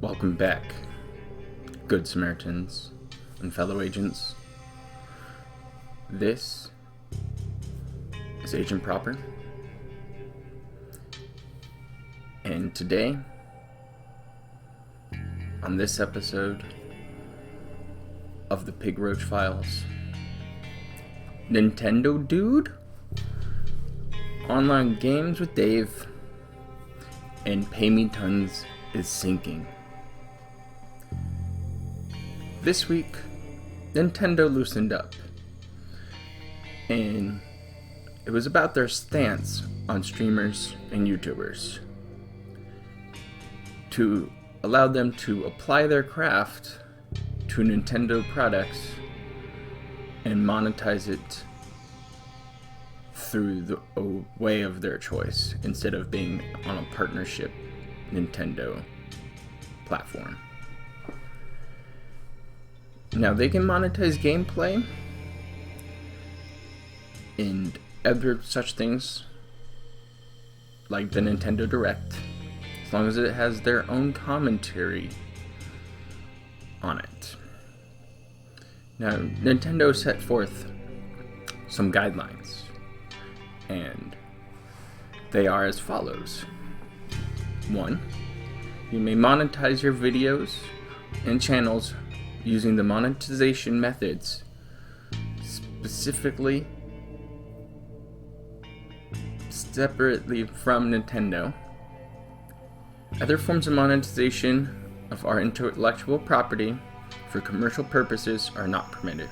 Welcome back, good Samaritans and fellow agents. This is Agent Proper, and today, on this episode of the Pig Roach Files, Nintendo Dude, Online Games with Dave, and Paymetons is sinking. This week, Nintendo loosened up, and it was about their stance on streamers and YouTubers to allow them to apply their craft to Nintendo products and monetize it through a way of their choice instead of being on a partnership Nintendo platform. Now they can monetize gameplay and other such things like the Nintendo Direct, as long as it has their own commentary on it. Now Nintendo set forth some guidelines, and they are as follows. 1. You may monetize your videos and channels using the monetization methods specifically separately from Nintendo. Other forms of monetization of our intellectual property for commercial purposes are not permitted.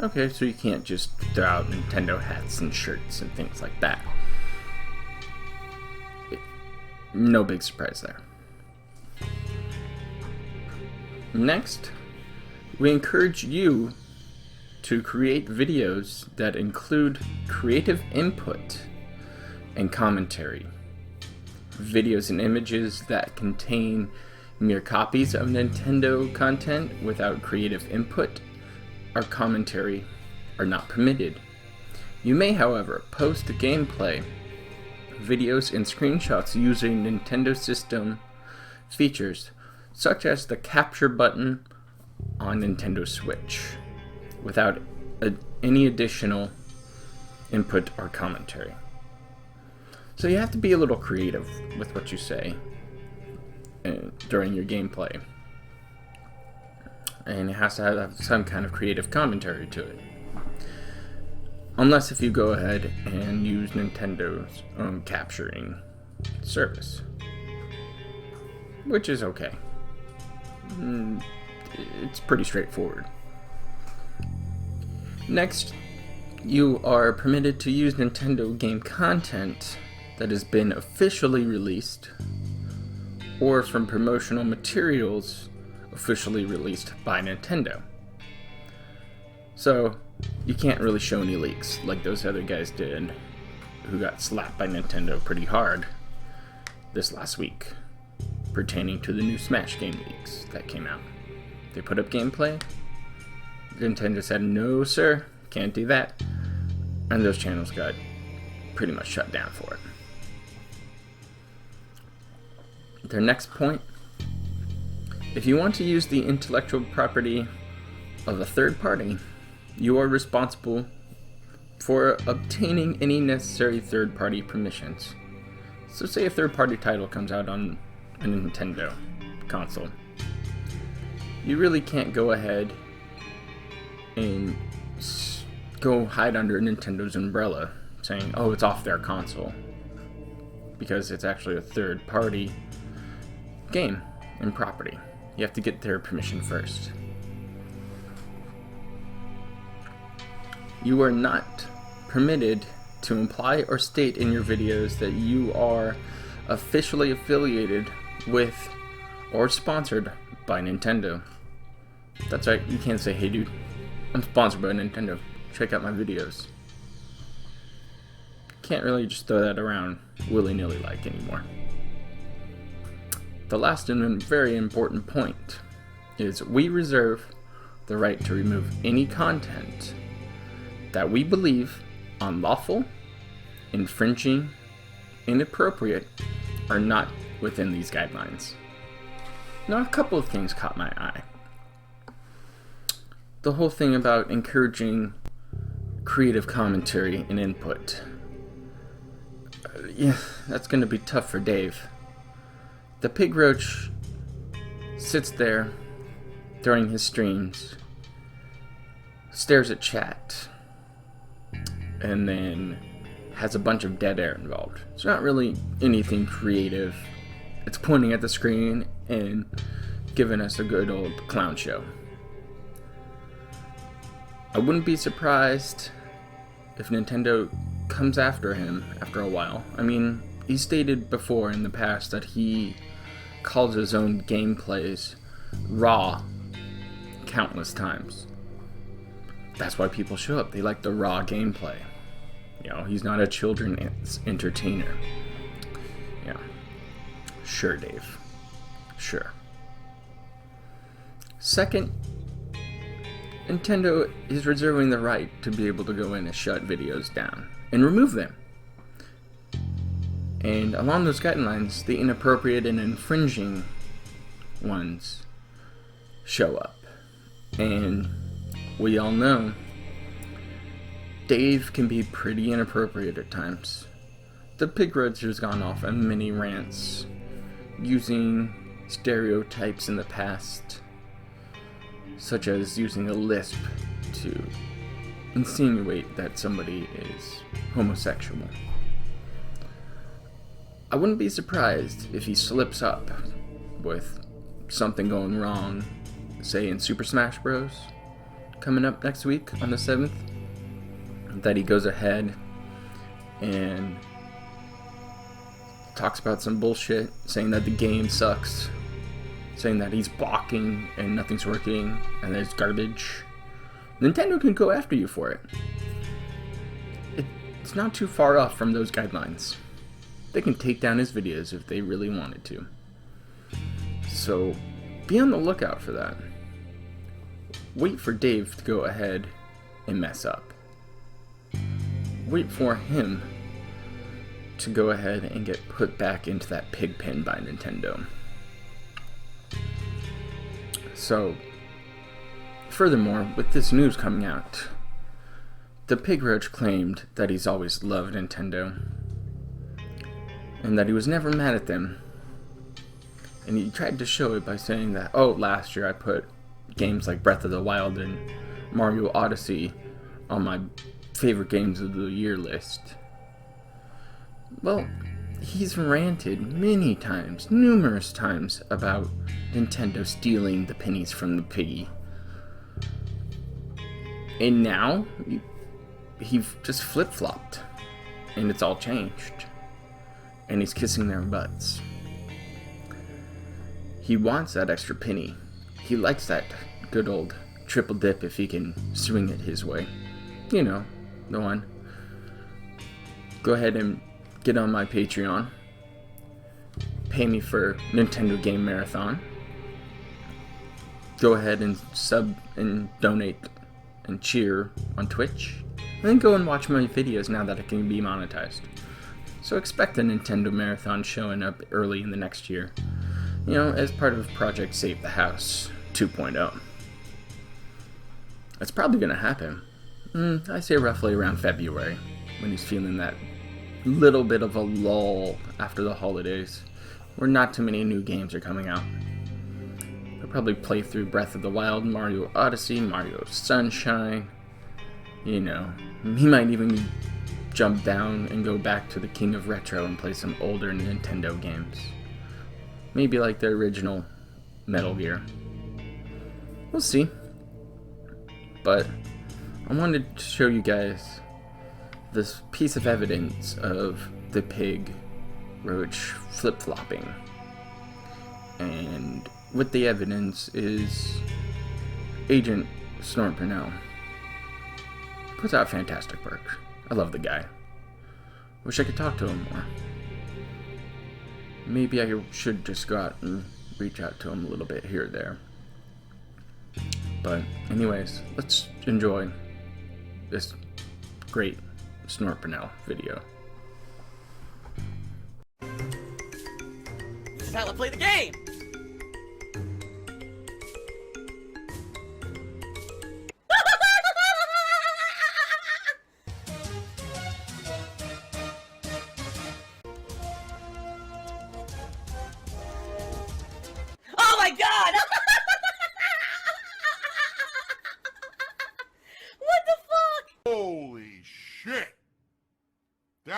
Okay, so you can't just throw out Nintendo hats and shirts and things like that. No big surprise there. Next, we encourage you to create videos that include creative input and commentary. Videos and images that contain mere copies of Nintendo content without creative input or commentary are not permitted. You may, however, post gameplay, videos, and screenshots using Nintendo system features such as the capture button on Nintendo Switch without any additional input or commentary. So you have to be a little creative with what you say during your gameplay, and it has to have some kind of creative commentary to it, unless if you go ahead and use Nintendo's own capturing service, which is okay. It's pretty straightforward. Next, you are permitted to use Nintendo game content that has been officially released or from promotional materials officially released by Nintendo. So you can't really show any leaks like those other guys did who got slapped by Nintendo pretty hard this last week pertaining to the new Smash game leaks that came out. They put up gameplay. Nintendo said, no sir, can't do that. And those channels got pretty much shut down for it. Their next point, if you want to use the intellectual property of a third party, you are responsible for obtaining any necessary third-party permissions. So say a third-party title comes out on a Nintendo console. You really can't go ahead and go hide under Nintendo's umbrella saying, oh, it's off their console, because it's actually a third-party game and property. You have to get their permission first. You are not permitted to imply or state in your videos that you are officially affiliated with or sponsored by Nintendo. That's right, you can't say, hey dude, I'm sponsored by Nintendo, check out my videos. Can't really just throw that around willy-nilly like anymore. The last and very important point is we reserve the right to remove any content that we believe unlawful, infringing, inappropriate, are not within these guidelines. Now, a couple of things caught my eye. The whole thing about encouraging creative commentary and input. Yeah, that's going to be tough for Dave. The Pig Roach sits there during his streams, stares at chat, and then has a bunch of dead air involved. It's not really anything creative. It's pointing at the screen and giving us a good old clown show. I wouldn't be surprised if Nintendo comes after him after a while. I mean, he stated before in the past that he calls his own gameplays raw countless times. That's why people show up. They like the raw gameplay. You know, he's not a children's entertainer. Yeah. Sure, Dave. Sure. Second, Nintendo is reserving the right to be able to go in and shut videos down and remove them. And along those guidelines, the inappropriate and infringing ones show up. And we all know Dave can be pretty inappropriate at times. The Pig Roach has gone off on many rants using stereotypes in the past, such as using a lisp to insinuate that somebody is homosexual. I wouldn't be surprised if he slips up with something going wrong, say in Super Smash Bros. Coming up next week on the 7th, that he goes ahead and talks about some bullshit, saying that the game sucks, saying that he's balking and nothing's working and that it's garbage. Nintendo can go after you for it. It's not too far off from those guidelines. They can take down his videos if they really wanted to. So be on the lookout for that. Wait for Dave to go ahead and mess up. Wait for him to go ahead and get put back into that pig pen by Nintendo. So, furthermore, with this news coming out, the Pig Roach claimed that he's always loved Nintendo and that he was never mad at them. And he tried to show it by saying that, oh, last year I put games like Breath of the Wild and Mario Odyssey on my favorite games of the year list. Well, he's ranted many times, numerous times, about Nintendo stealing the pennies from the piggy. And now, he just flip-flopped. And it's all changed. And he's kissing their butts. He wants that extra penny. He likes that good old triple dip if he can swing it his way. You know, the one. Go ahead and get on my Patreon. Pay me for Nintendo Game Marathon. Go ahead and sub and donate and cheer on Twitch. And then go and watch my videos now that I can be monetized. So expect a Nintendo Marathon showing up early in the next year. You know, as part of Project Save the House 2.0. It's probably going to happen. I say roughly around February, when he's feeling that little bit of a lull after the holidays, where not too many new games are coming out. He'll probably play through Breath of the Wild, Mario Odyssey, Mario Sunshine. You know, he might even jump down and go back to the King of Retro and play some older Nintendo games. Maybe like the original Metal Gear. We'll see. But I wanted to show you guys this piece of evidence of the Pig Roach flip-flopping. And what the evidence is, Agent Snort Burnell puts out fantastic work. I love the guy. Wish I could talk to him more. Maybe I should just go out and reach out to him a little bit here or there. But anyways, let's enjoy this great Snort Burnell video. This is how I play the game!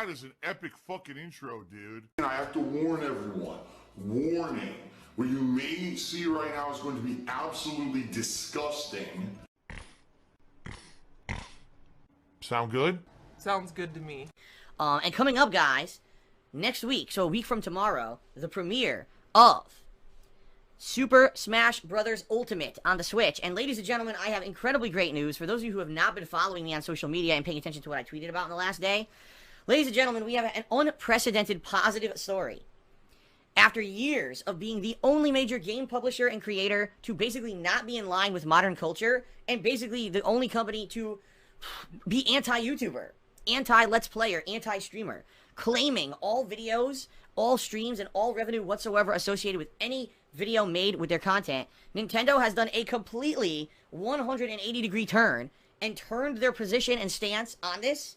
That is an epic fucking intro, dude. And I have to warn everyone, warning, what you may see right now is going to be absolutely disgusting. Sound good? Sounds good to me. And coming up, guys, next week, so a week from tomorrow, the premiere of Super Smash Bros. Ultimate on the Switch. And ladies and gentlemen, I have incredibly great news. For those of you who have not been following me on social media and paying attention to what I tweeted about in the last day, ladies and gentlemen, we have an unprecedented positive story. After years of being the only major game publisher and creator to basically not be in line with modern culture, and basically the only company to be anti-YouTuber, anti-Let's Player, anti-streamer, claiming all videos, all streams, and all revenue whatsoever associated with any video made with their content, Nintendo has done a completely 180-degree turn and turned their position and stance on this.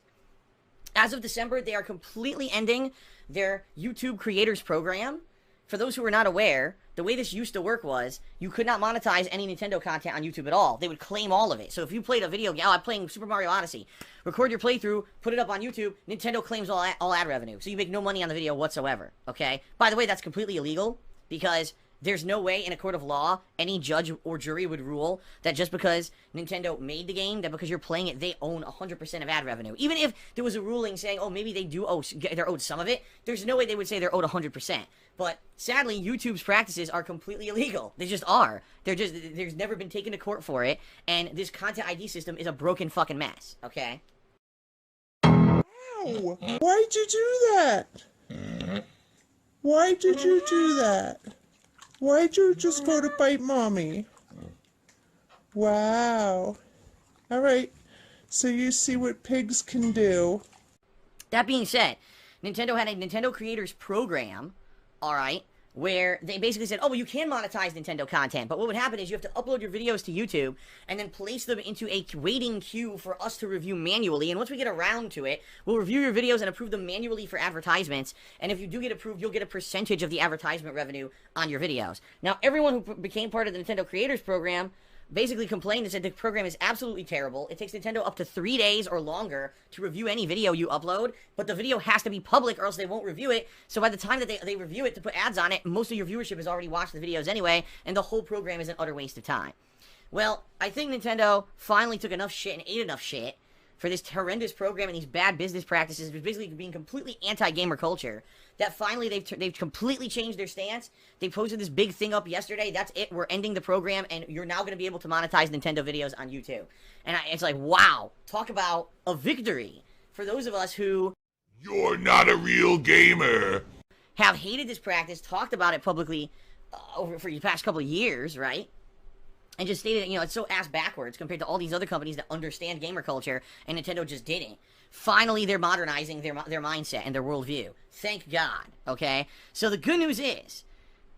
As of December, they are completely ending their YouTube Creators Program. For those who are not aware, the way this used to work was you could not monetize any Nintendo content on YouTube at all. They would claim all of it. So if you played a video game, I'm playing Super Mario Odyssey, record your playthrough, put it up on YouTube, Nintendo claims all ad revenue. So you make no money on the video whatsoever, okay? By the way, that's completely illegal because there's no way in a court of law any judge or jury would rule that just because Nintendo made the game, that because you're playing it, they own 100% of ad revenue. Even if there was a ruling saying, oh, maybe they do owe, they're owed some of it, there's no way they would say they're owed 100%. But sadly, YouTube's practices are completely illegal. They just are. There's never been taken to court for it, and this content ID system is a broken fucking mess, okay? Ow! Why'd you do that? Why did you do that? Why'd you just go to bite mommy? Wow. Alright, so you see what pigs can do. That being said, Nintendo had a Nintendo Creators Program, alright, where they basically said, oh, well, you can monetize Nintendo content, but what would happen is you have to upload your videos to YouTube and then place them into a waiting queue for us to review manually, and once we get around to it, we'll review your videos and approve them manually for advertisements, and if you do get approved, you'll get a percentage of the advertisement revenue on your videos. Now, everyone who became part of the Nintendo Creators Program basically complained and said the program is absolutely terrible. It takes Nintendo up to 3 days or longer to review any video you upload, but the video has to be public or else they won't review it. So by the time that they review it to put ads on it, most of your viewership has already watched the videos anyway, and the whole program is an utter waste of time. Well, I think Nintendo finally took enough shit and ate enough shit for this horrendous program and these bad business practices, basically being completely anti-gamer culture, that finally they've completely changed their stance. They posted this big thing up yesterday. That's it. We're ending the program, and you're now going to be able to monetize Nintendo videos on YouTube. And it's like, wow, talk about a victory for those of us who... You're not a real gamer. ...have hated this practice, talked about it publicly over for the past couple of years, right? And just stated, you know, it's so ass backwards compared to all these other companies that understand gamer culture, and Nintendo just didn't. Finally, they're modernizing their mindset and their worldview. Thank God, okay? So the good news is,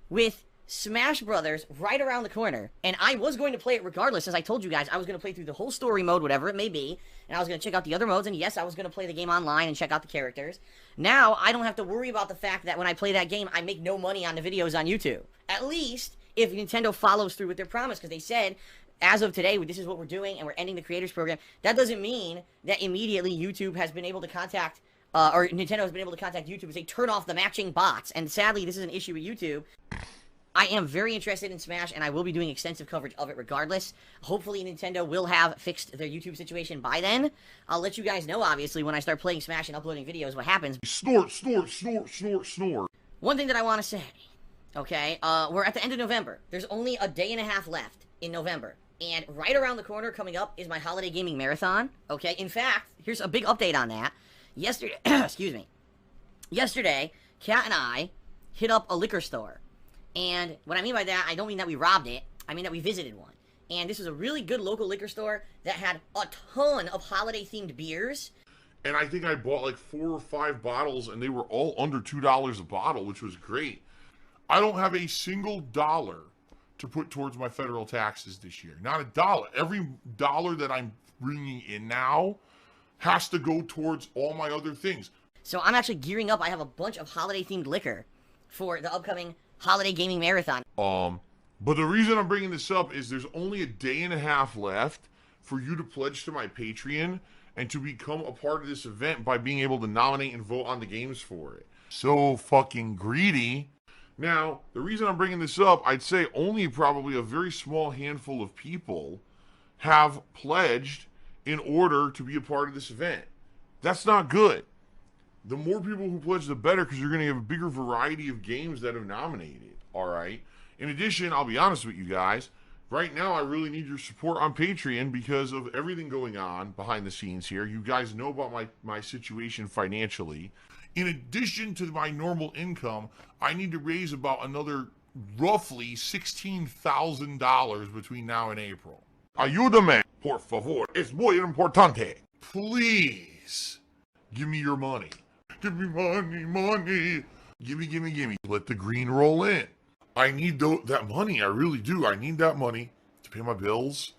with Smash Brothers right around the corner, and I was going to play it regardless, as I told you guys, I was going to play through the whole story mode, whatever it may be, and I was going to check out the other modes, and yes, I was going to play the game online and check out the characters. Now, I don't have to worry about the fact that when I play that game, I make no money on the videos on YouTube. At least, if Nintendo follows through with their promise, because they said, as of today, this is what we're doing, and we're ending the Creators Program. That doesn't mean that immediately YouTube has been able to contact, or Nintendo has been able to contact YouTube and say, turn off the matching bots. And sadly, this is an issue with YouTube. I am very interested in Smash, and I will be doing extensive coverage of it regardless. Hopefully, Nintendo will have fixed their YouTube situation by then. I'll let you guys know, obviously, when I start playing Smash and uploading videos, what happens. Snort, snort, snort, snort, snort. One thing that I want to say, okay, we're at the end of November. There's only a day and a half left in November. And right around the corner coming up is my holiday gaming marathon, okay? In fact, here's a big update on that. Yesterday, excuse me. Yesterday, Kat and I hit up a liquor store. And what I mean by that, I don't mean that we robbed it. I mean that we visited one. And this was a really good local liquor store that had a ton of holiday-themed beers. And I think I bought like 4 or 5 bottles, and they were all under $2 a bottle, which was great. I don't have a single dollar to put towards my federal taxes this year. Not a dollar. Every dollar that I'm bringing in now has to go towards all my other things. So I'm actually gearing up. I have a bunch of holiday-themed liquor for the upcoming holiday gaming marathon. But the reason I'm bringing this up is there's only a day and a half left for you to pledge to my Patreon, and to become a part of this event by being able to nominate and vote on the games for it. So fucking greedy. Now, the reason I'm bringing this up, I'd say only probably a very small handful of people have pledged in order to be a part of this event. That's not good. The more people who pledge, the better, because you're going to have a bigger variety of games that are nominated. All right. In addition, I'll be honest with you guys. Right now, I really need your support on Patreon because of everything going on behind the scenes here. You guys know about my situation financially. In addition to my normal income, I need to raise about another roughly $16,000 between now and April. Ayúdame, por favor. Es muy importante. Please, give me your money. Give me money. Gimme. Let the green roll in. I need that money. I really do. I need that money to pay my bills.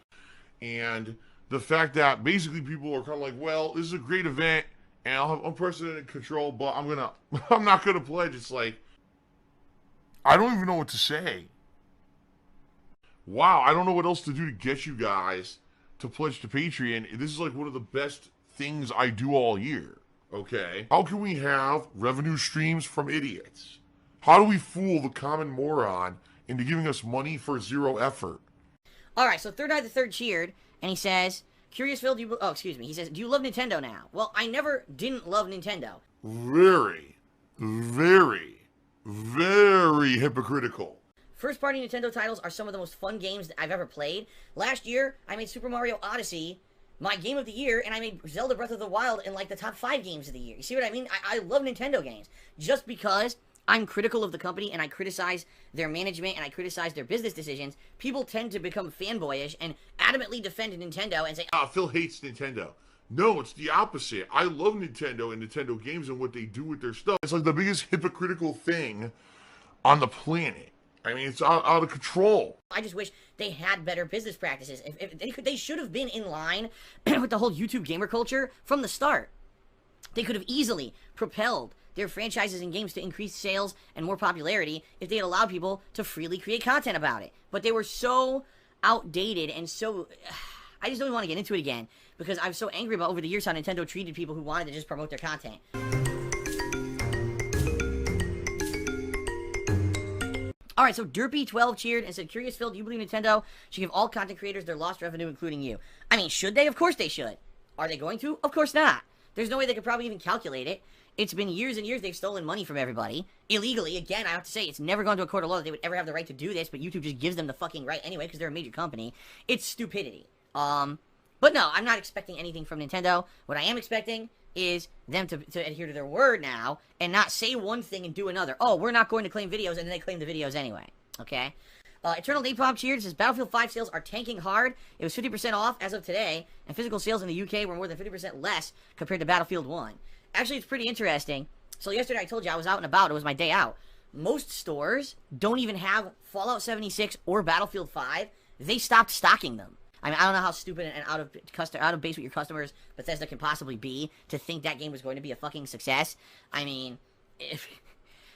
And the fact that basically people are kind of like, well, this is a great event and I'll have unprecedented control, but I'm not gonna pledge. It's like, I don't even know what to say. Wow, I don't know what else to do to get you guys to pledge to Patreon. This is like one of the best things I do all year. Okay. How can we have revenue streams from idiots? How do we fool the common moron into giving us money for zero effort? Alright, so Third Eye the Third cheered, and he says, Curious Phil, he says, do you love Nintendo now? Well, I never didn't love Nintendo. Very, very, very hypocritical. First-party Nintendo titles are some of the most fun games that I've ever played. Last year, I made Super Mario Odyssey my game of the year, and I made Zelda Breath of the Wild in like the top 5 games of the year. You see what I mean? I love Nintendo games. Just because I'm critical of the company and I criticize their management and I criticize their business decisions, people tend to become fanboyish and adamantly defend Nintendo and say, Phil hates Nintendo. No, it's the opposite. I love Nintendo and Nintendo games and what they do with their stuff. It's like the biggest hypocritical thing on the planet. I mean, it's out of control. I just wish they had better business practices. If they should have been in line with the whole YouTube gamer culture from the start. They could have easily propelled their franchises and games to increase sales and more popularity if they had allowed people to freely create content about it. But they were so outdated and so... I just don't want to get into it again because I'm so angry about over the years how Nintendo treated people who wanted to just promote their content. Alright, so Derpy12 cheered and said, Curious Phil, do you believe Nintendo should give all content creators their lost revenue, including you? I mean, should they? Of course they should. Are they going to? Of course not. There's no way they could probably even calculate it. It's been years and years they've stolen money from everybody. Illegally. Again, I have to say, it's never gone to a court of law that they would ever have the right to do this, but YouTube just gives them the fucking right anyway because they're a major company. It's stupidity. But no, I'm not expecting anything from Nintendo. What I am expecting is them to adhere to their word now and not say one thing and do another. Oh, we're not going to claim videos, and then they claim the videos anyway. Okay? Eternal Napalm cheered, says Battlefield 5 sales are tanking hard. It was 50% off as of today, and physical sales in the UK were more than 50% less compared to Battlefield 1. Actually, it's pretty interesting. So yesterday I told you I was out and about. It was my day out. Most stores don't even have Fallout 76 or Battlefield 5. They stopped stocking them. I mean, I don't know how stupid and out of base with your customers Bethesda can possibly be to think that game was going to be a fucking success. I mean,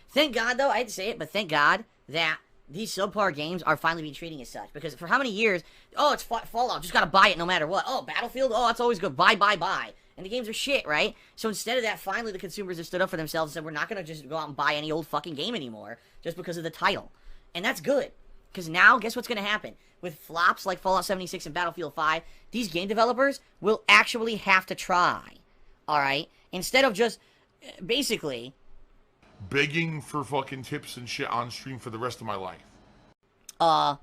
thank God, though, I hate to say it, but thank God that these subpar games are finally being treated as such. Because for how many years, oh, it's Fallout, just gotta buy it no matter what. Oh, Battlefield, oh, it's always good, buy. And the games are shit, right? So instead of that, finally the consumers have stood up for themselves and said, we're not gonna just go out and buy any old fucking game anymore just because of the title. And that's good. Because now, guess what's gonna happen? With flops like Fallout 76 and Battlefield 5, these game developers will actually have to try. Alright? Instead of just, basically... begging for fucking tips and shit on stream for the rest of my life.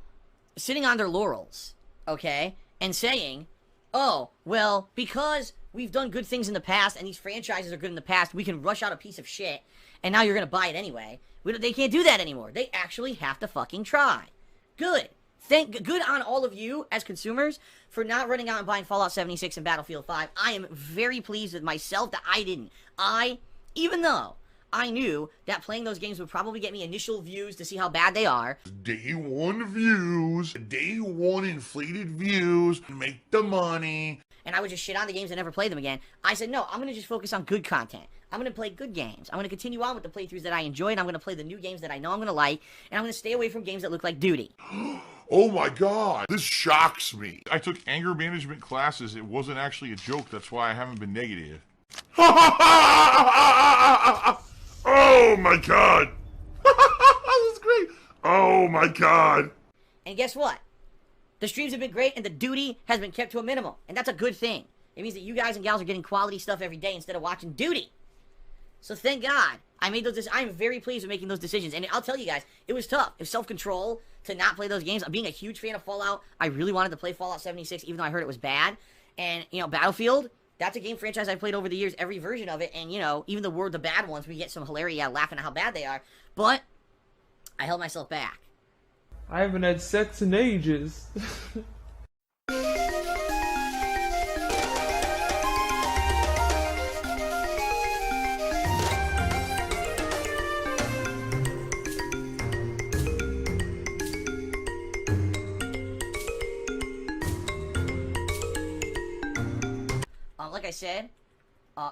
Sitting on their laurels, okay? And saying, oh, well, because we've done good things in the past and these franchises are good in the past, we can rush out a piece of shit and now you're gonna buy it anyway. They can't do that anymore. They actually have to fucking try. Good. Good on all of you as consumers for not running out and buying Fallout 76 and Battlefield 5. I am very pleased with myself that I didn't. Even though I knew that playing those games would probably get me initial views to see how bad they are. Day one views, day one inflated views, make the money. And I would just shit on the games and never play them again. I said, no, I'm going to just focus on good content. I'm going to play good games. I'm going to continue on with the playthroughs that I enjoy, and I'm going to play the new games that I know I'm going to like, and I'm going to stay away from games that look like Duty. Oh my God, this shocks me. I took anger management classes. It wasn't actually a joke. That's why I haven't been negative. Oh my God. That's great. Oh my God. And guess what? The streams have been great and the duty has been kept to a minimum. And that's a good thing. It means that you guys and gals are getting quality stuff every day instead of watching duty. So thank God I made those I'm very pleased with making those decisions. And I'll tell you guys, it was tough. It was self-control to not play those games. I'm being a huge fan of Fallout. I really wanted to play Fallout 76 even though I heard it was bad. And, you know, Battlefield, that's a game franchise I've played over the years, every version of it. And, you know, even the bad ones, we get some hilarity out laughing at how bad they are. But I held myself back. I haven't had sex in ages. Like I said,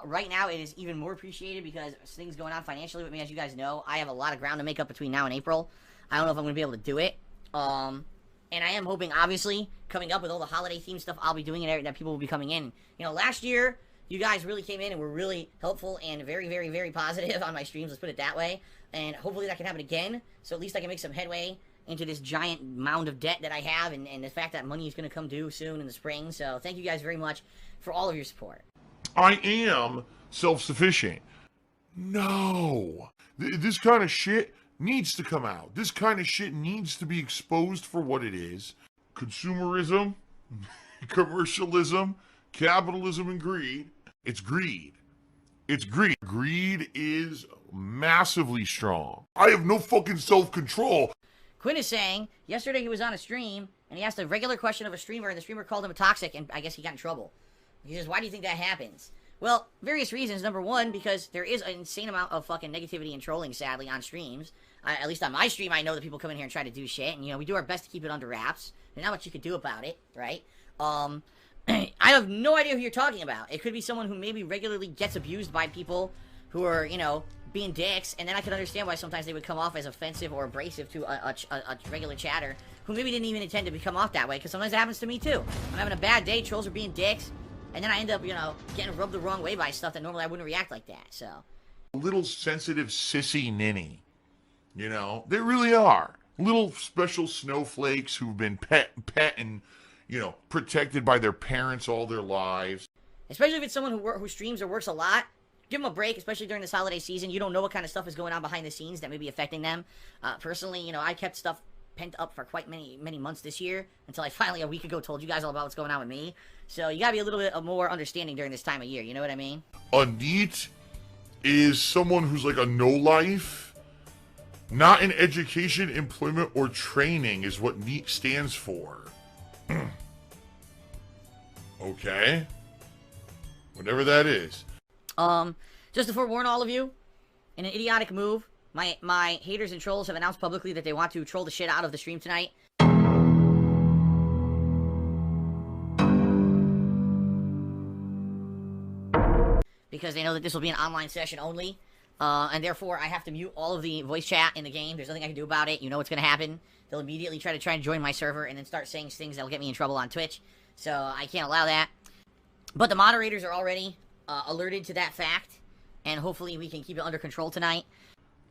right now it is even more appreciated because things going on financially with me. As you guys know, I have a lot of ground to make up between now and April. I don't know if I'm going to be able to do it. And I am hoping, obviously, coming up with all the holiday themed stuff I'll be doing and that people will be coming in. You know, last year, you guys really came in and were really helpful and very, very, very positive on my streams. Let's put it that way. And hopefully that can happen again. So at least I can make some headway into this giant mound of debt that I have and the fact that money is going to come due soon in the spring. So thank you guys very much for all of your support. I am self-sufficient. No. This kind of shit needs to come out. This kind of shit needs to be exposed for what it is. Consumerism, commercialism, capitalism, and greed. It's greed. It's greed. Greed is massively strong. I have no fucking self-control. Quinn is saying, yesterday he was on a stream, and he asked a regular question of a streamer, and the streamer called him a toxic, and I guess he got in trouble. He says, why do you think that happens? Well, various reasons. Number one, because there is an insane amount of fucking negativity and trolling, sadly, on streams. At least on my stream, I know that people come in here and try to do shit, and, you know, we do our best to keep it under wraps. There's not much you could do about it, right? I have no idea who you're talking about. It could be someone who maybe regularly gets abused by people who are, you know, being dicks, and then I can understand why sometimes they would come off as offensive or abrasive to a regular chatter who maybe didn't even intend to come off that way, because sometimes it happens to me too. I'm having a bad day, trolls are being dicks, and then I end up, you know, getting rubbed the wrong way by stuff that normally I wouldn't react like that, so. Little sensitive sissy ninny, you know? They really are. Little special snowflakes who've been pet and, you know, protected by their parents all their lives. Especially if it's someone who streams or works a lot. Give them a break, especially during this holiday season. You don't know what kind of stuff is going on behind the scenes that may be affecting them. Personally, you know, I kept stuff pent up for quite many months this year until I finally, a week ago, told you guys all about what's going on with me. So you gotta be a little bit more understanding during this time of year, you know what I mean? A NEET is someone who's like a no-life. Not in education, employment, or training is what NEET stands for. Okay? Whatever that is. Just to forewarn all of you, in an idiotic move, my haters and trolls have announced publicly that they want to troll the shit out of the stream tonight. Because they know that this will be an online session only. And therefore, I have to mute all of the voice chat in the game. There's nothing I can do about it. You know what's going to happen. They'll immediately try and join my server and then start saying things that'll get me in trouble on Twitch. So I can't allow that. But the moderators are already alerted to that fact. And hopefully we can keep it under control tonight.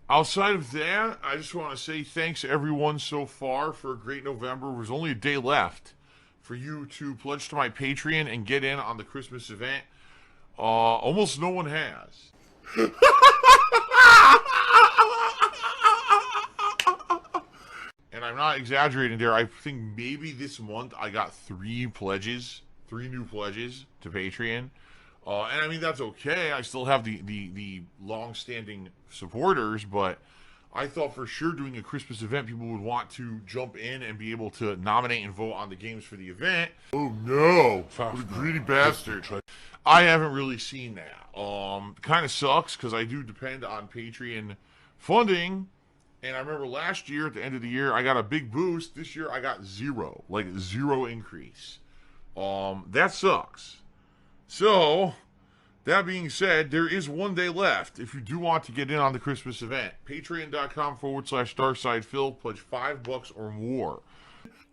Outside of that, I just want to say thanks everyone so far for a great November. There's only a day left for you to pledge to my Patreon and get in on the Christmas event. Almost no one has. And I'm not exaggerating there. I think maybe this month I got 3 new pledges to Patreon. And I mean, that's okay. I still have the long-standing supporters, but I thought for sure doing a Christmas event, people would want to jump in and be able to nominate and vote on the games for the event. Oh no, what a greedy bastard. I haven't really seen that. Kind of sucks because I do depend on Patreon funding. And I remember last year, at the end of the year, I got a big boost. This year, I got zero increase. That sucks. So, that being said, there is one day left if you do want to get in on the Christmas event. Patreon.com/DarksidePhil, pledge $5 or more.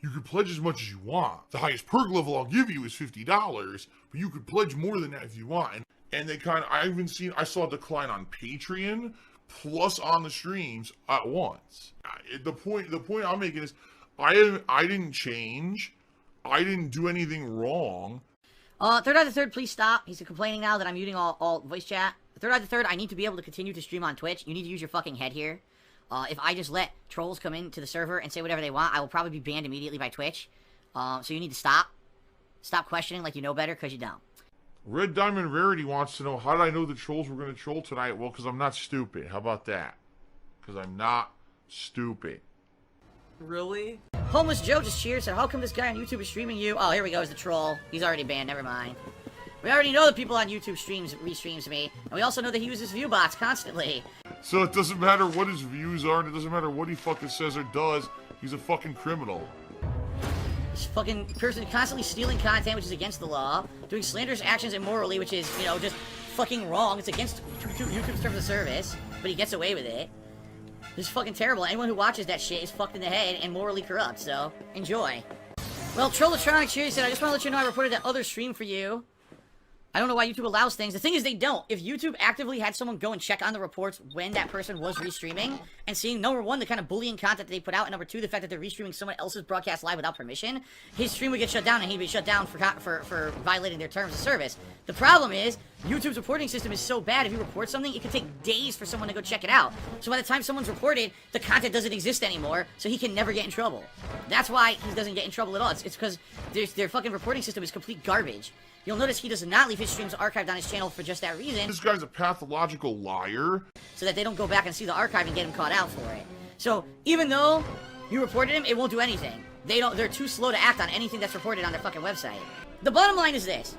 You could pledge as much as you want. The highest perk level I'll give you is $50, but you could pledge more than that if you want. And they kind of, I saw a decline on Patreon plus on the streams at once. The point I'm making is, I didn't change. I didn't do anything wrong. Third Eye the Third, please stop. He's complaining now that I'm muting all voice chat. Third Eye the Third, I need to be able to continue to stream on Twitch. You need to use your fucking head here. If I just let trolls come into the server and say whatever they want, I will probably be banned immediately by Twitch. So you need to stop. Stop questioning like you know better, because you don't. Red Diamond Rarity wants to know, how did I know the trolls were going to troll tonight? Well, because I'm not stupid. How about that? Because I'm not stupid. Really? Homeless Joe just cheers, said, how come this guy on YouTube is streaming you? Oh, here we go, is the troll. He's already banned, never mind. We already know that people on YouTube restreams me, and we also know that he uses view bots constantly. So it doesn't matter what his views are, and it doesn't matter what he fucking says or does, he's a fucking criminal. This fucking person constantly stealing content, which is against the law, doing slanderous actions immorally, which is, you know, just fucking wrong. It's against YouTube's terms of service, but he gets away with it. It's fucking terrible. Anyone who watches that shit is fucked in the head and morally corrupt, so enjoy. Well, Trollatronic Cherry said, I just want to let you know I reported that other stream for you. I don't know why YouTube allows things. The thing is, they don't. If YouTube actively had someone go and check on the reports when that person was restreaming, and seeing, number one, the kind of bullying content that they put out, and number two, the fact that they're restreaming someone else's broadcast live without permission, his stream would get shut down, and he'd be shut down for violating their terms of service. The problem is, YouTube's reporting system is so bad, if you report something, it can take days for someone to go check it out. So by the time someone's reported, the content doesn't exist anymore, so he can never get in trouble. That's why he doesn't get in trouble at all. It's because their fucking reporting system is complete garbage. You'll notice he does not leave his streams archived on his channel for just that reason. This guy's a pathological liar. So that they don't go back and see the archive and get him caught out for it. So even though you reported him, it won't do anything. They're too slow to act on anything that's reported on their fucking website. The bottom line is this.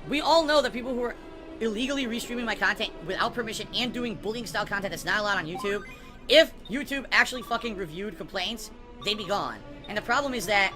We all know that people who are illegally restreaming my content without permission and doing bullying style content that's not allowed on YouTube, if YouTube actually fucking reviewed complaints, they'd be gone. And the problem is that,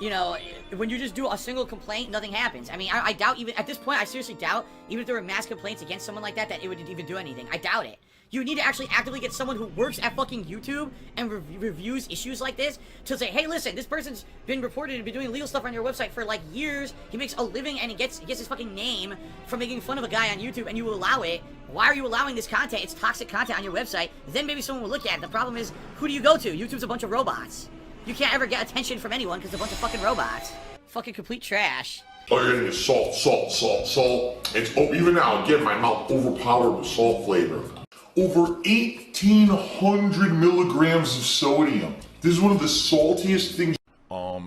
you know, when you just do a single complaint, nothing happens. I mean, I doubt even, at this point, I seriously doubt, even if there were mass complaints against someone like that, that it would even do anything. I doubt it. You need to actually actively get someone who works at fucking YouTube and reviews issues like this to say, hey, listen, this person's been reported to be doing illegal stuff on your website for like years. He makes a living and he gets his fucking name from making fun of a guy on YouTube, and you allow it. Why are you allowing this content? It's toxic content on your website. Then maybe someone will look at it. The problem is, who do you go to? YouTube's a bunch of robots. You can't ever get attention from anyone because they're a bunch of fucking robots. Fucking complete trash. All you're getting is salt, salt, salt, salt. It's, oh, even now, again, my mouth overpowered with salt flavor. Over 1,800 milligrams of sodium. This is one of the saltiest things.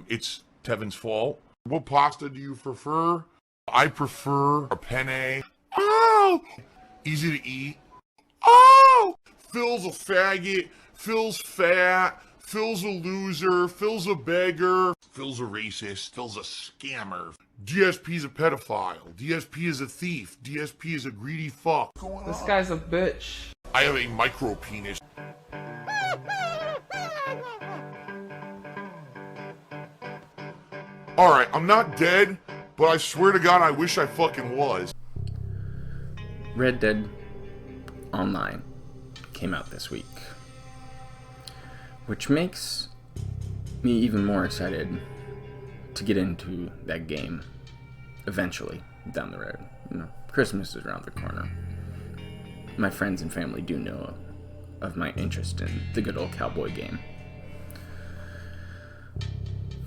It's Tevin's fault. What pasta do you prefer? I prefer a penne. Oh! Easy to eat. Oh! Phil's a faggot. Phil's fat. Phil's a loser. Phil's a beggar. Phil's a racist. Phil's a scammer. DSP's a pedophile. DSP is a thief. DSP is a greedy fuck. This guy's a bitch. I have a micro penis. Alright, I'm not dead, but I swear to God I wish I fucking was. Red Dead Online came out this week, which makes me even more excited to get into that game eventually down the road. You know, Christmas is around the corner. My friends and family do know of my interest in the good old cowboy game.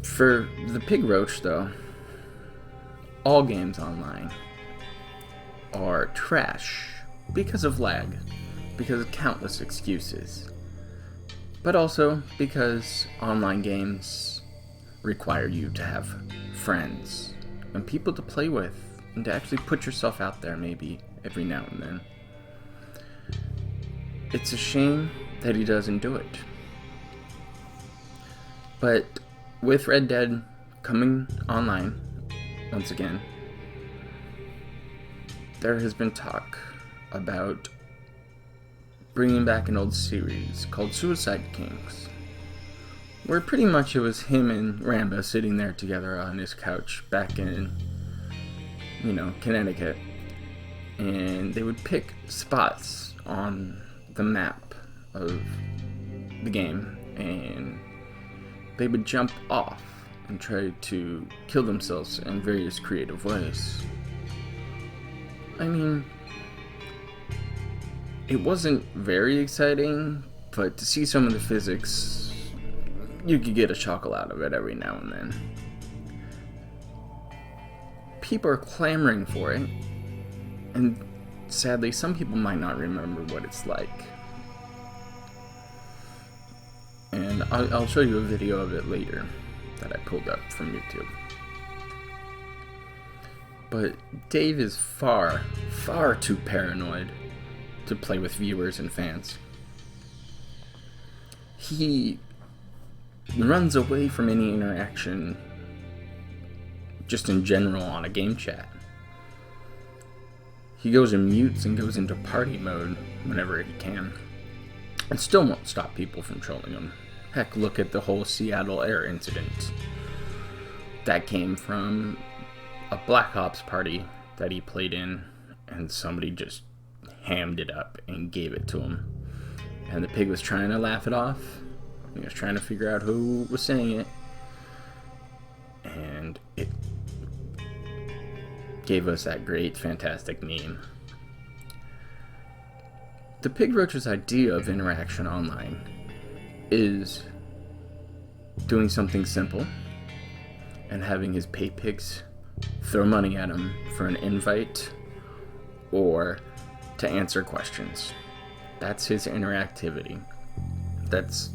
For the Pig Roach, though, all games online are trash because of lag, because of countless excuses, but also because online games require you to have friends and people to play with and to actually put yourself out there maybe every now and then. It's a shame that he doesn't do it. But with Red Dead coming online once again, there has been talk about bringing back an old series called Suicide Kings, where pretty much it was him and Rambo sitting there together on his couch back in, you know, Connecticut, and they would pick spots on the map of the game and they would jump off and try to kill themselves in various creative ways. I mean, it wasn't very exciting, but to see some of the physics, you could get a chuckle out of it every now and then. People are clamoring for it, and sadly, some people might not remember what it's like. And I'll show you a video of it later that I pulled up from YouTube. But Dave is far, far too paranoid to play with viewers and fans. He runs away from any interaction just in general on a game chat. He goes and mutes and goes into party mode whenever he can. And still won't stop people from trolling him. Heck, look at the whole Seattle Air incident. That came from a Black Ops party that he played in, and somebody just hammed it up and gave it to him. And the pig was trying to laugh it off. He was trying to figure out who was saying it. And it gave us that great, fantastic meme. The Pig Roach's idea of interaction online is doing something simple and having his pay pigs throw money at him for an invite or to answer questions. That's his interactivity. That's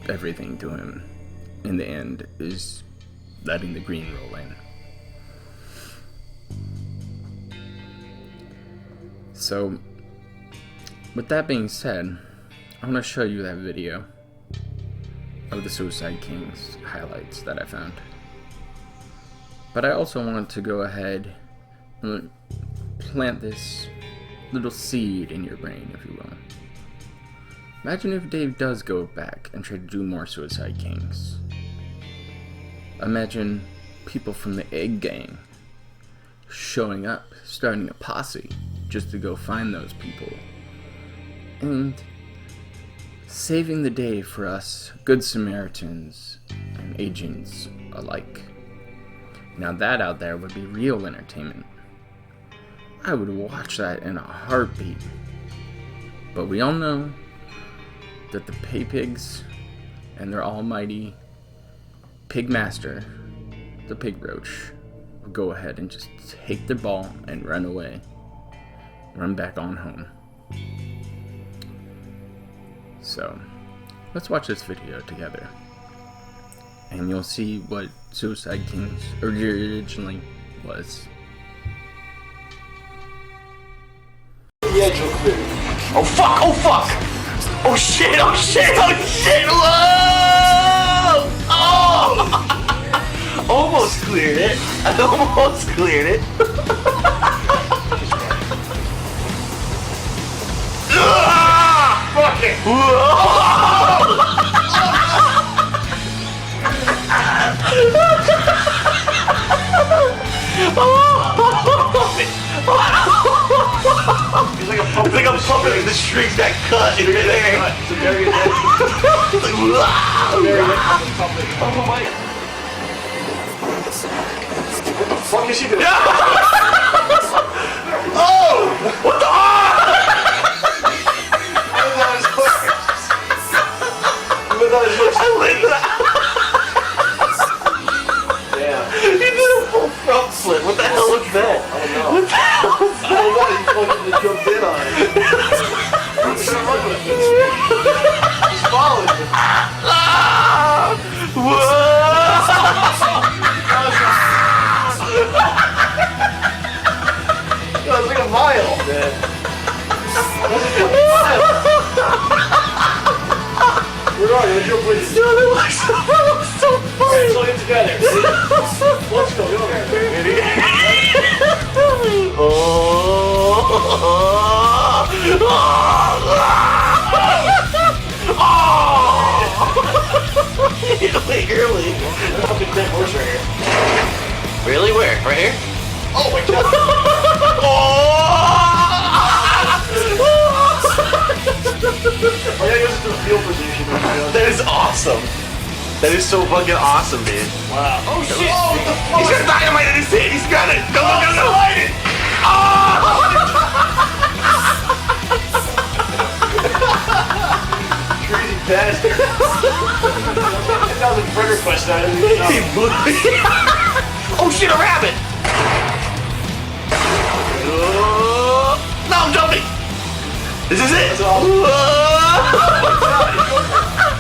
everything to him in the end, is letting the green roll in. So, with that being said, I want to show you that video of the Suicide Kings highlights that I found. But I also want to go ahead and plant this little seed in your brain, if you will. Imagine if Dave does go back and try to do more Suicide Kings. Imagine people from the Egg Gang showing up, starting a posse just to go find those people, and saving the day for us Good Samaritans and agents alike. Now that out there would be real entertainment. I would watch that in a heartbeat. But we all know that the pay pigs and their almighty pig master, the Pig Roach, will go ahead and just take the ball and run away. Run back on home. So, let's watch this video together. And you'll see what Suicide Kings originally was. Oh fuck! Oh fuck! Oh shit! Oh shit! Oh shit! Whoa! Oh! Almost cleared it. I almost cleared it. Fuck it! It's like a puppet with the strings that cut in midair. It's a very good It's like, oh my. What the fuck is she doing? Oh! What the? I lit that. Yeah. He did a full front flip. What the hell was that? I don't know. What the hell was that? I don't know. He fucking just jumped in on it. He's gonna run with it. He's following it. That was like a mile, man. That was like a mile. Where are you? Let's jump with you. No, that was so funny. Okay, let's all get together. Let's go. Get over here. Wait, early. There's a fucking dead horse right here. Really? Where? Right here? Oh my god. Oh yeah, he goes into the field position. That is awesome. That is so fucking awesome, dude. Wow. Oh shit! He's got dynamite in his hand. He's got it. Go, go, go, go! Light it! Oh! Crazy bastard. That was a friend request. I didn't even know. Oh shit! A rabbit! No, I'm jumping. This is it. That's awesome.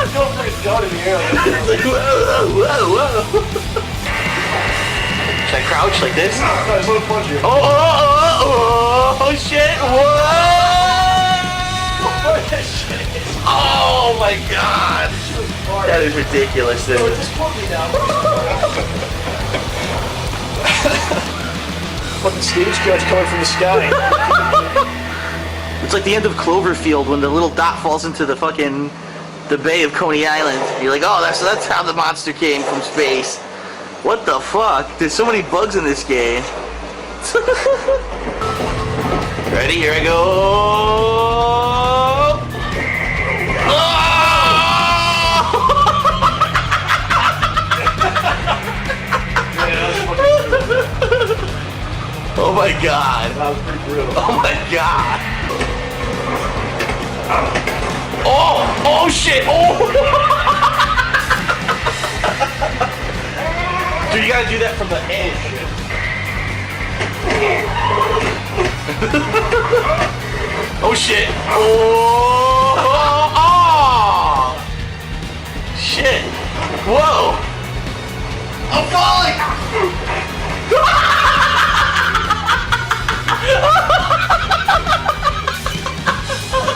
He's going for his gun in the air. Like, whoa, whoa, whoa. Should I crouch like this? No, he's going to punch you. Oh, shit. Whoa. Oh my god. That is ridiculous, dude. Just put me down. Fucking stage coach coming from the sky. It's like the end of Cloverfield when the little dot falls into the fucking the bay of Coney Island. You're like, oh, that's how the monster came from space. What the fuck? There's so many bugs in this game. Ready? Here I go. Oh my god. That was pretty brutal. Oh my god. Oh shit. Oh. Dude, you gotta do that from the edge. Oh shit. Oh. Shit. Whoa. I'm falling.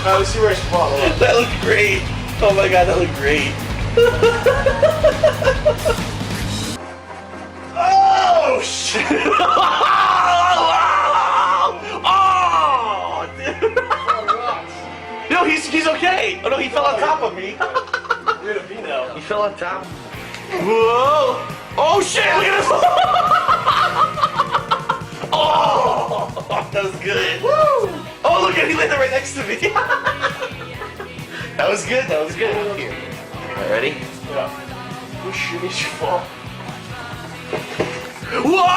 Let's see where it's fall. That looked great. Oh my god, that looked great. Oh shit! Oh, dude. No, he's okay. Oh no, he fell on top of me. You're gonna be now. He fell on top. Whoa! Oh shit! Look at this! Oh, that was good. Woo! Oh look at he landed right next to me. That was good. That was good. Here. Alright, ready? Yeah. Oh shit, you should fall. Whoa!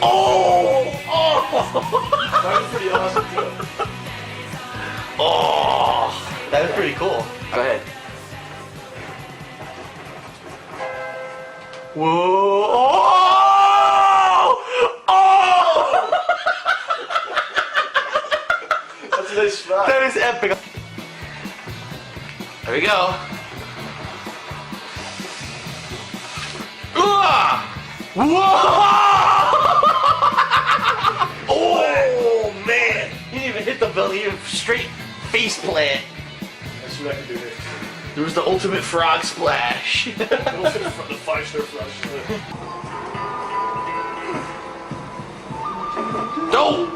Oh! That was pretty awesome too. Oh! That was pretty cool. Go ahead. Whoa! Oh! That's a nice spot. That is epic. There we go. Whoa! Oh man! He didn't even hit the belly, he straight face plant. Let's see what I can do here. There was the ultimate frog splash. The 5-star flush. No!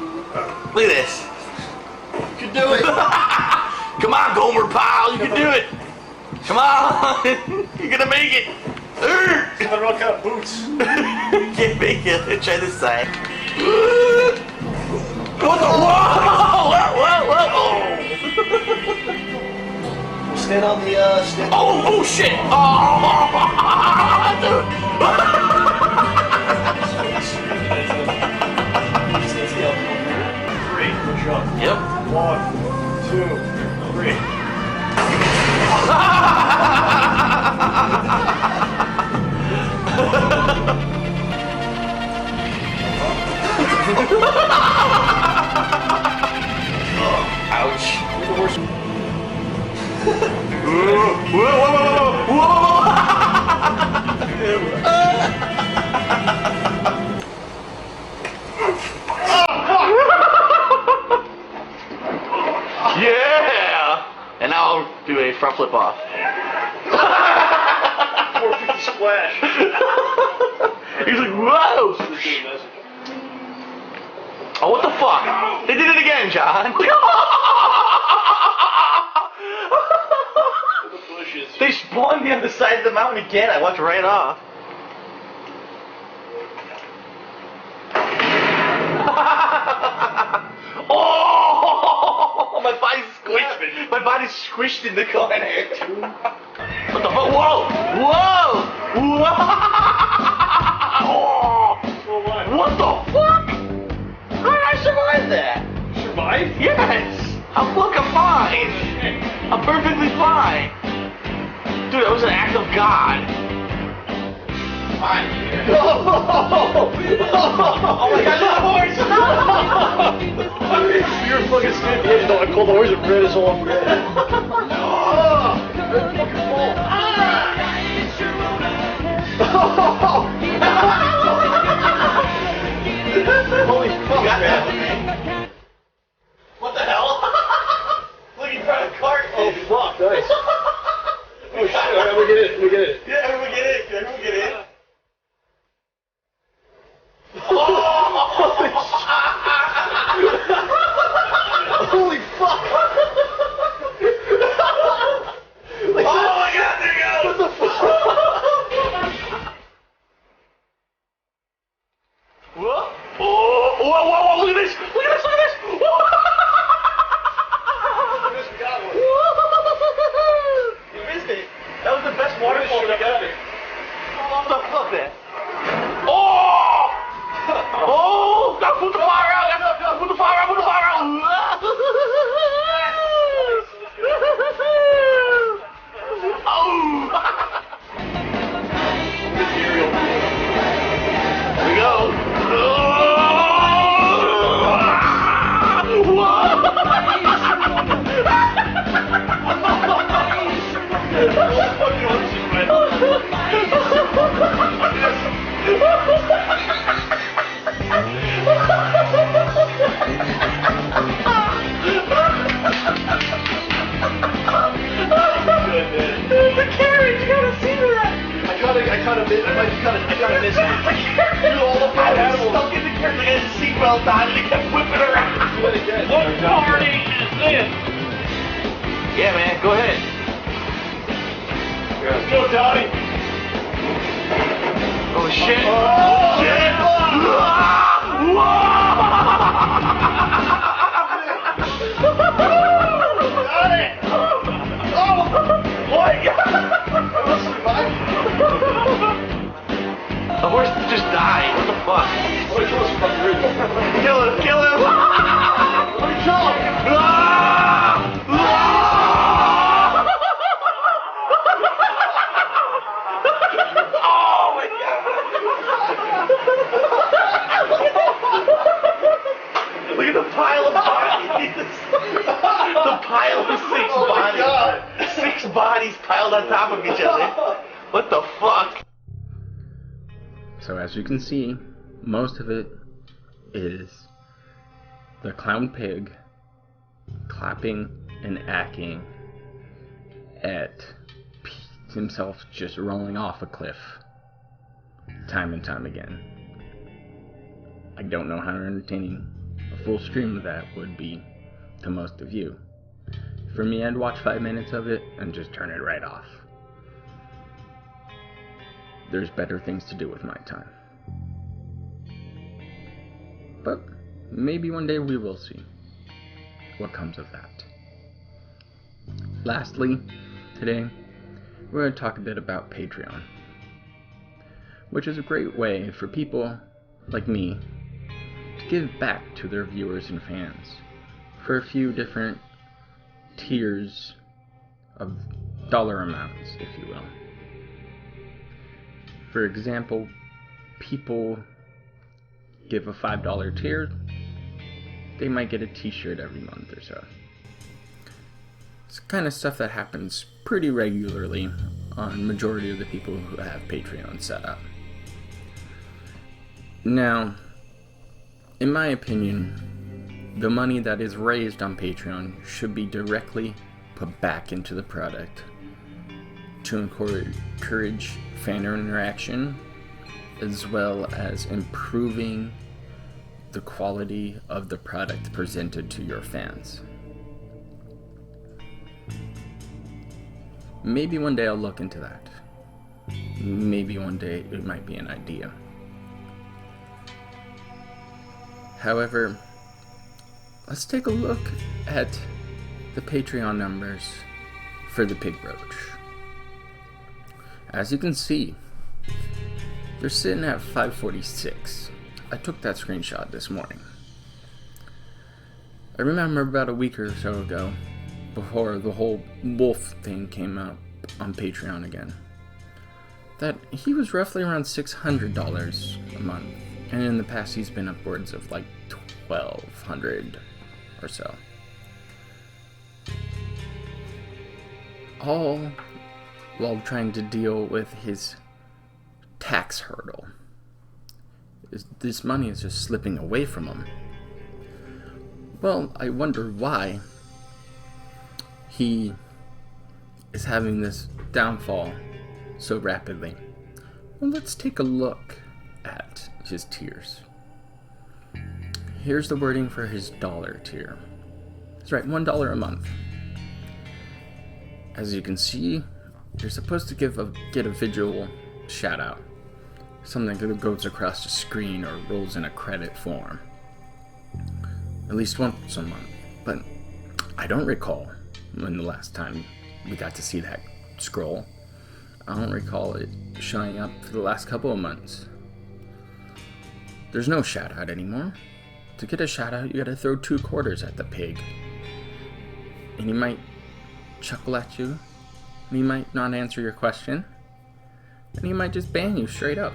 Look at this. You can do it. Come on, Gomer pal, you can do it. Come on, you're gonna make it. The wrong kind of boots. Can't make it. Try this side. What the? Whoa! We'll stand on the stand. Oh shit! Oh, dude. Three. Push up. Yep. 1, 2, 3. Ouch. You're the worst. Yeah! And now I'll do a front flip off. 450 splash. He's like, whoa! Oh, what the fuck? They did it again, John. The bushes. They spawned me on the side of the mountain again. I walked right off. Oh, my face. squished. My body's squished in the corner. What the fuck? Whoa! Whoa! Whoa! What the fuck? How did I survive that? Survive? Yes! I'm fucking fine! I'm perfectly fine! Dude, that was an act of God. Fine. Oh my god, there's a horse! You're fucking stupid. Yeah, no, I called the horse and ran his whole up. Holy fuck, man. What the hell? Look, he brought a cart. Oh fuck, nice. Oh shit, alright, we get it, we get it. Yeah, everyone get in. Everyone get in. Holy fuck! Oh my god, there you go! What the fuck? Whoa! Oh, whoa, whoa, whoa, look at this! Look at this, look at this! You missed it. That was the best waterfall we got. What the fuck, man? Oh! Oh! Gotta put the fire out! Gotta put the fire out! Put the fire out! Oh! Here we go. I gotta miss it. All the animals stuck in the carriage and his seatbelt on and he kept whipping around. Do it again. What party is this? Yeah, man, go ahead. Let's go, Donnie. Oh shit! Oh, shit! Got it! Oh my god! The horse just died. What the fuck? Kill him! Kill him! Let me kill him! Oh my god! Look at the pile of bodies! The pile of six bodies! God. 6 bodies piled on top of each other. What the fuck? So as you can see, most of it is the clown pig clapping and acting at himself just rolling off a cliff time and time again. I don't know how entertaining a full stream of that would be to most of you. For me, I'd watch 5 minutes of it and just turn it right off. There's better things to do with my time. But maybe one day we will see what comes of that. Lastly, today, we're going to talk a bit about Patreon, which is a great way for people like me to give back to their viewers and fans for a few different tiers of dollar amounts, if you will. For example, people give a $5 tier, they might get a t-shirt every month or so. It's the kind of stuff that happens pretty regularly on majority of the people who have Patreon set up. Now, in my opinion, the money that is raised on Patreon should be directly put back into the product to encourage fan interaction, as well as improving the quality of the product presented to your fans. Maybe one day I'll look into that. Maybe one day it might be an idea. However, let's take a look at the Patreon numbers for the Pig Roach. As you can see, they're sitting at 546. I took that screenshot this morning. I remember about a week or so ago, before the whole wolf thing came out on Patreon again, that he was roughly around $600 a month, and in the past he's been upwards of like $1,200 or so. All while trying to deal with his tax hurdle. This money is just slipping away from him. Well, I wonder why he is having this downfall so rapidly. Well, let's take a look at his tiers. Here's the wording for his dollar tier. That's right, $1 a month. As you can see, you're supposed to get a visual shout out. Something that goes across the screen or rolls in a credit form. At least once a month. But I don't recall when the last time we got to see that scroll. I don't recall it showing up for the last couple of months. There's no shout out anymore. To get a shout out, you gotta throw 2 quarters at the pig. And he might chuckle at you. And he might not answer your question. And he might just ban you straight up.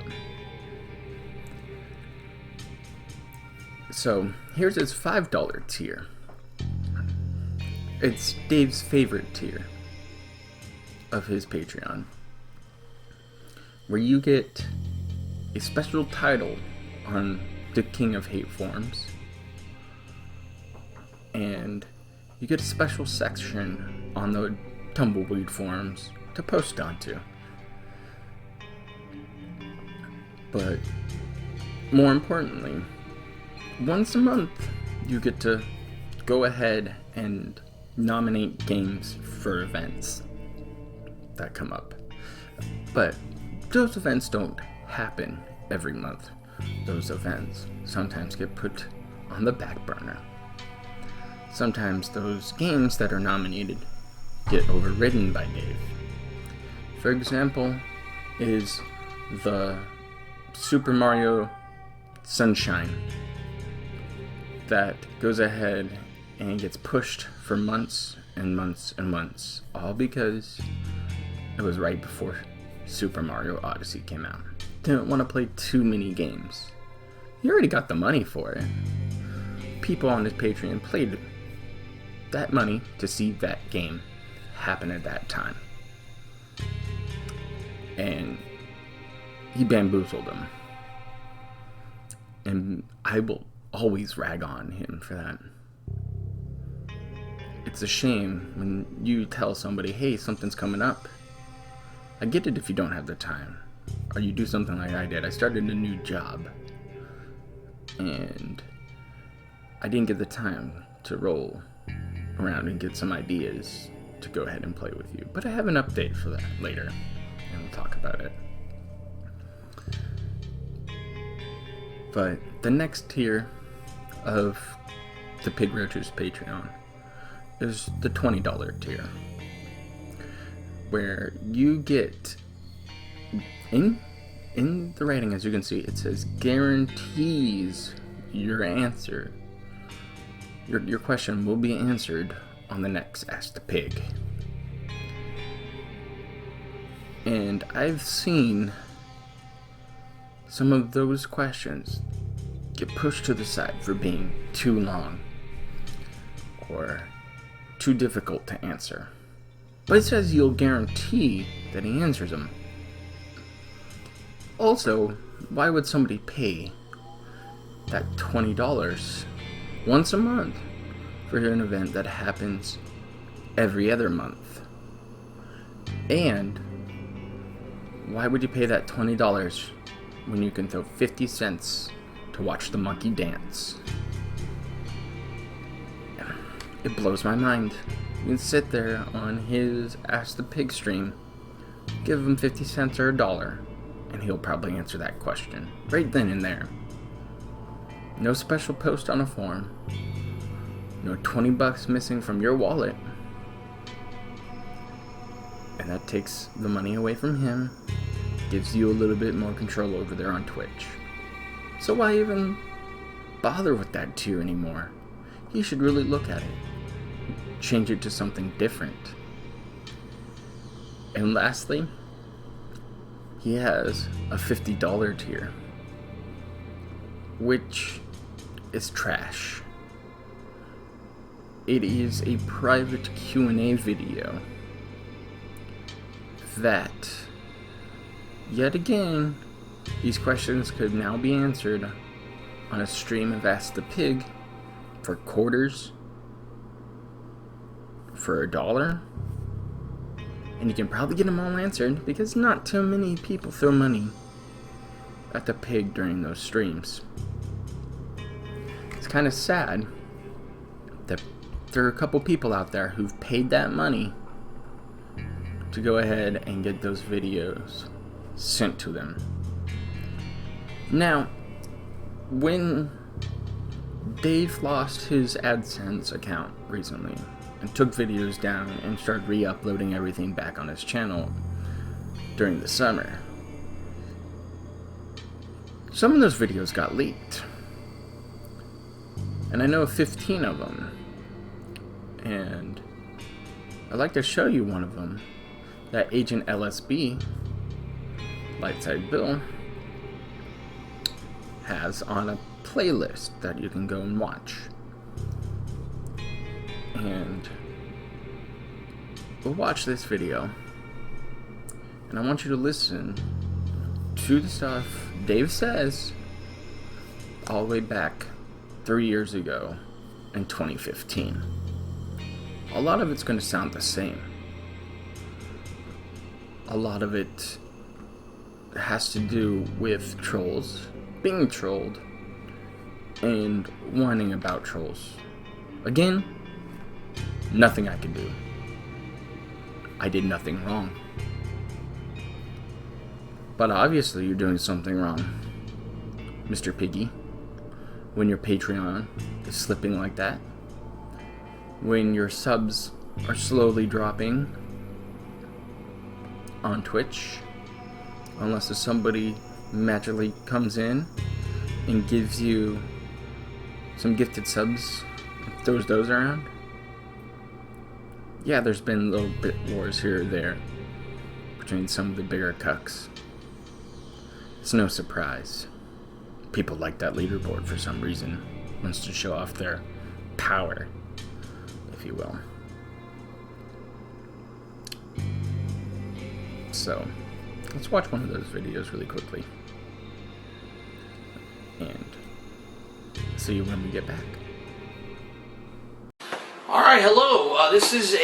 So, here's his $5 tier. It's Dave's favorite tier of his Patreon, where you get a special title on the King of Hate forums, and you get a special section on the Tumbleweed forums to post onto. But more importantly, once a month you get to go ahead and nominate games for events that come up. But those events don't happen every month. Those events sometimes get put on the back burner. Sometimes those games that are nominated get overridden by Dave. For example, is the Super Mario Sunshine that goes ahead and gets pushed for months and months and months, all because it was right before Super Mario Odyssey came out. Didn't want to play too many games. You already got the money for it. People on his Patreon paid that money to see that game happen at that time. And he bamboozled them. And I will always rag on him for that. It's a shame when you tell somebody, hey, something's coming up. I get it if you don't have the time. Or you do something like I did. I started a new job. And I didn't get the time to roll around and get some ideas to go ahead and play with you. But I have an update for that later. And we'll talk about it. But the next tier of the Pig Roach's Patreon is the $20 tier, where you get in the writing, as you can see, it says guarantees your answer. Your question will be answered on the next Ask the Pig. And I've seen some of those questions get pushed to the side for being too long or too difficult to answer. But it says you'll guarantee that he answers them. Also, why would somebody pay that $20 once a month for an event that happens every other month? And why would you pay that $20 when you can throw 50 cents to watch the monkey dance? It blows my mind. You can sit there on his Ask the Pig stream, give him 50 cents or $1, and he'll probably answer that question right then and there. No special post on a forum. No $20 missing from your wallet. And that takes the money away from him, gives you a little bit more control over there on Twitch. So why even bother with that tier anymore? He should really look at it. Change it to something different. And lastly, he has a $50 tier, which is trash. It is a private Q&A video that, yet again, these questions could now be answered on a stream of Ask the Pig for quarters, for $1, and you can probably get them all answered because not too many people throw money at the pig during those streams. It's kind of sad that there are a couple people out there who've paid that money to go ahead and get those videos sent to them. Now, when Dave lost his AdSense account recently and took videos down and started re-uploading everything back on his channel during the summer, some of those videos got leaked. And I know 15 of them. And I'd like to show you one of them that Agent LSB, Lightside Bill, has on a playlist that you can go and watch. And we'll watch this video, and I want you to listen to the stuff Dave says all the way back 3 years ago in 2015. A lot of it's going to sound the same. A lot of it has to do with trolls, being trolled, and whining about trolls. Again, nothing I can do. I did nothing wrong. But obviously you're doing something wrong, Mr. Piggy, when your Patreon is slipping like that, when your subs are slowly dropping on Twitch, unless somebody magically comes in and gives you some gifted subs and throws those around. Yeah, there's been little bit wars here or there between some of the bigger cucks. It's no surprise. People like that leaderboard for some reason. Wants to show off their power, if you will. So, let's watch one of those videos really quickly. And see you when we get back. Alright, hello. This is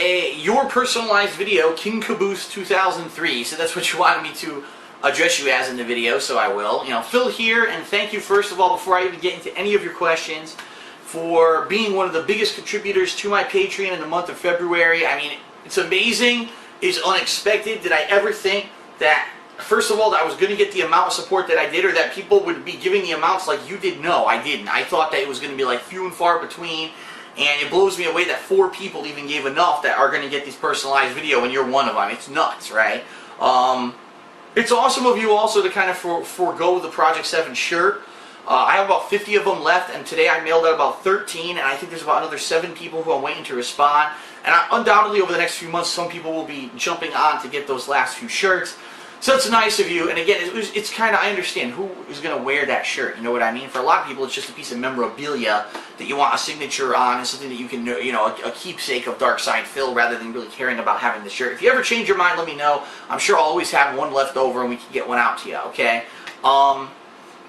your personalized video, King Caboose 2003. So that's what you wanted me to address you as in the video, so I will. You know, Phil here, and thank you first of all, before I even get into any of your questions, for being one of the biggest contributors to my Patreon in the month of February. I mean, it's amazing. It's unexpected. Did I ever think that, first of all, that I was going to get the amount of support that I did, or that people would be giving the amounts like you did? No, I didn't. I thought that it was going to be like few and far between, and it blows me away that 4 people even gave enough that are going to get these personalized video, and you're one of them. It's nuts, right? It's awesome of you also to kind of forego the Project 7 shirt. I have about 50 of them left, and today I mailed out about 13, and I think there's about another 7 people who I'm waiting to respond. And undoubtedly over the next few months, some people will be jumping on to get those last few shirts. So it's nice of you, and again, it's kind of, I understand who is going to wear that shirt, you know what I mean? For a lot of people, it's just a piece of memorabilia that you want a signature on, and something that you can, you know, a keepsake of Darkside Phil, rather than really caring about having the shirt. If you ever change your mind, let me know. I'm sure I'll always have one left over, and we can get one out to you, okay?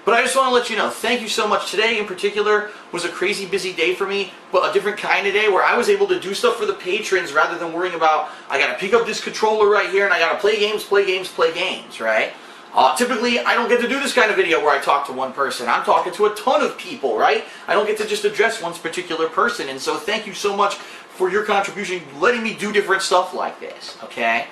But I just want to let you know, thank you so much. Today in particular was a crazy busy day for me, but a different kind of day where I was able to do stuff for the patrons rather than worrying about, I got to pick up this controller right here and I got to play games, right? Typically, I don't get to do this kind of video where I talk to one person. I'm talking to a ton of people, right? I don't get to just address one particular person, and so thank you so much for your contribution, letting me do different stuff like this, okay?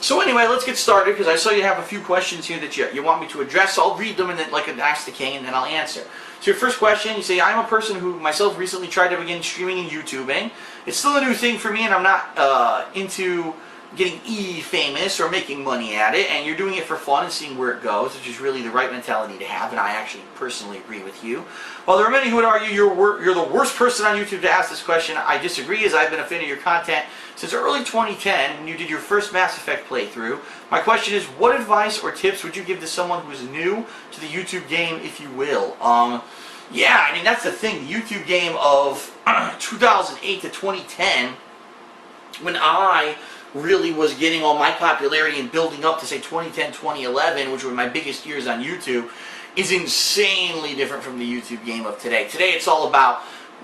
So anyway, let's get started, because I saw you have a few questions here that you want me to address. So I'll read them and then, like an Ask the King, and then I'll answer. So your first question, you say, I'm a person who myself recently tried to begin streaming and YouTubing. It's still a new thing for me, and I'm not into getting famous or making money at it, and you're doing it for fun and seeing where it goes, which is really the right mentality to have, and I actually personally agree with you. While there are many who would argue you're the worst person on YouTube to ask this question, I disagree, as I've been a fan of your content since early 2010 when you did your first Mass Effect playthrough. My question is, what advice or tips would you give to someone who is new to the YouTube game, if you will? Yeah, I mean, that's the thing. The YouTube game of 2008 to 2010, when I really was getting all my popularity and building up to, say, 2010, 2011, which were my biggest years on YouTube, is insanely different from the YouTube game of today. Today it's all about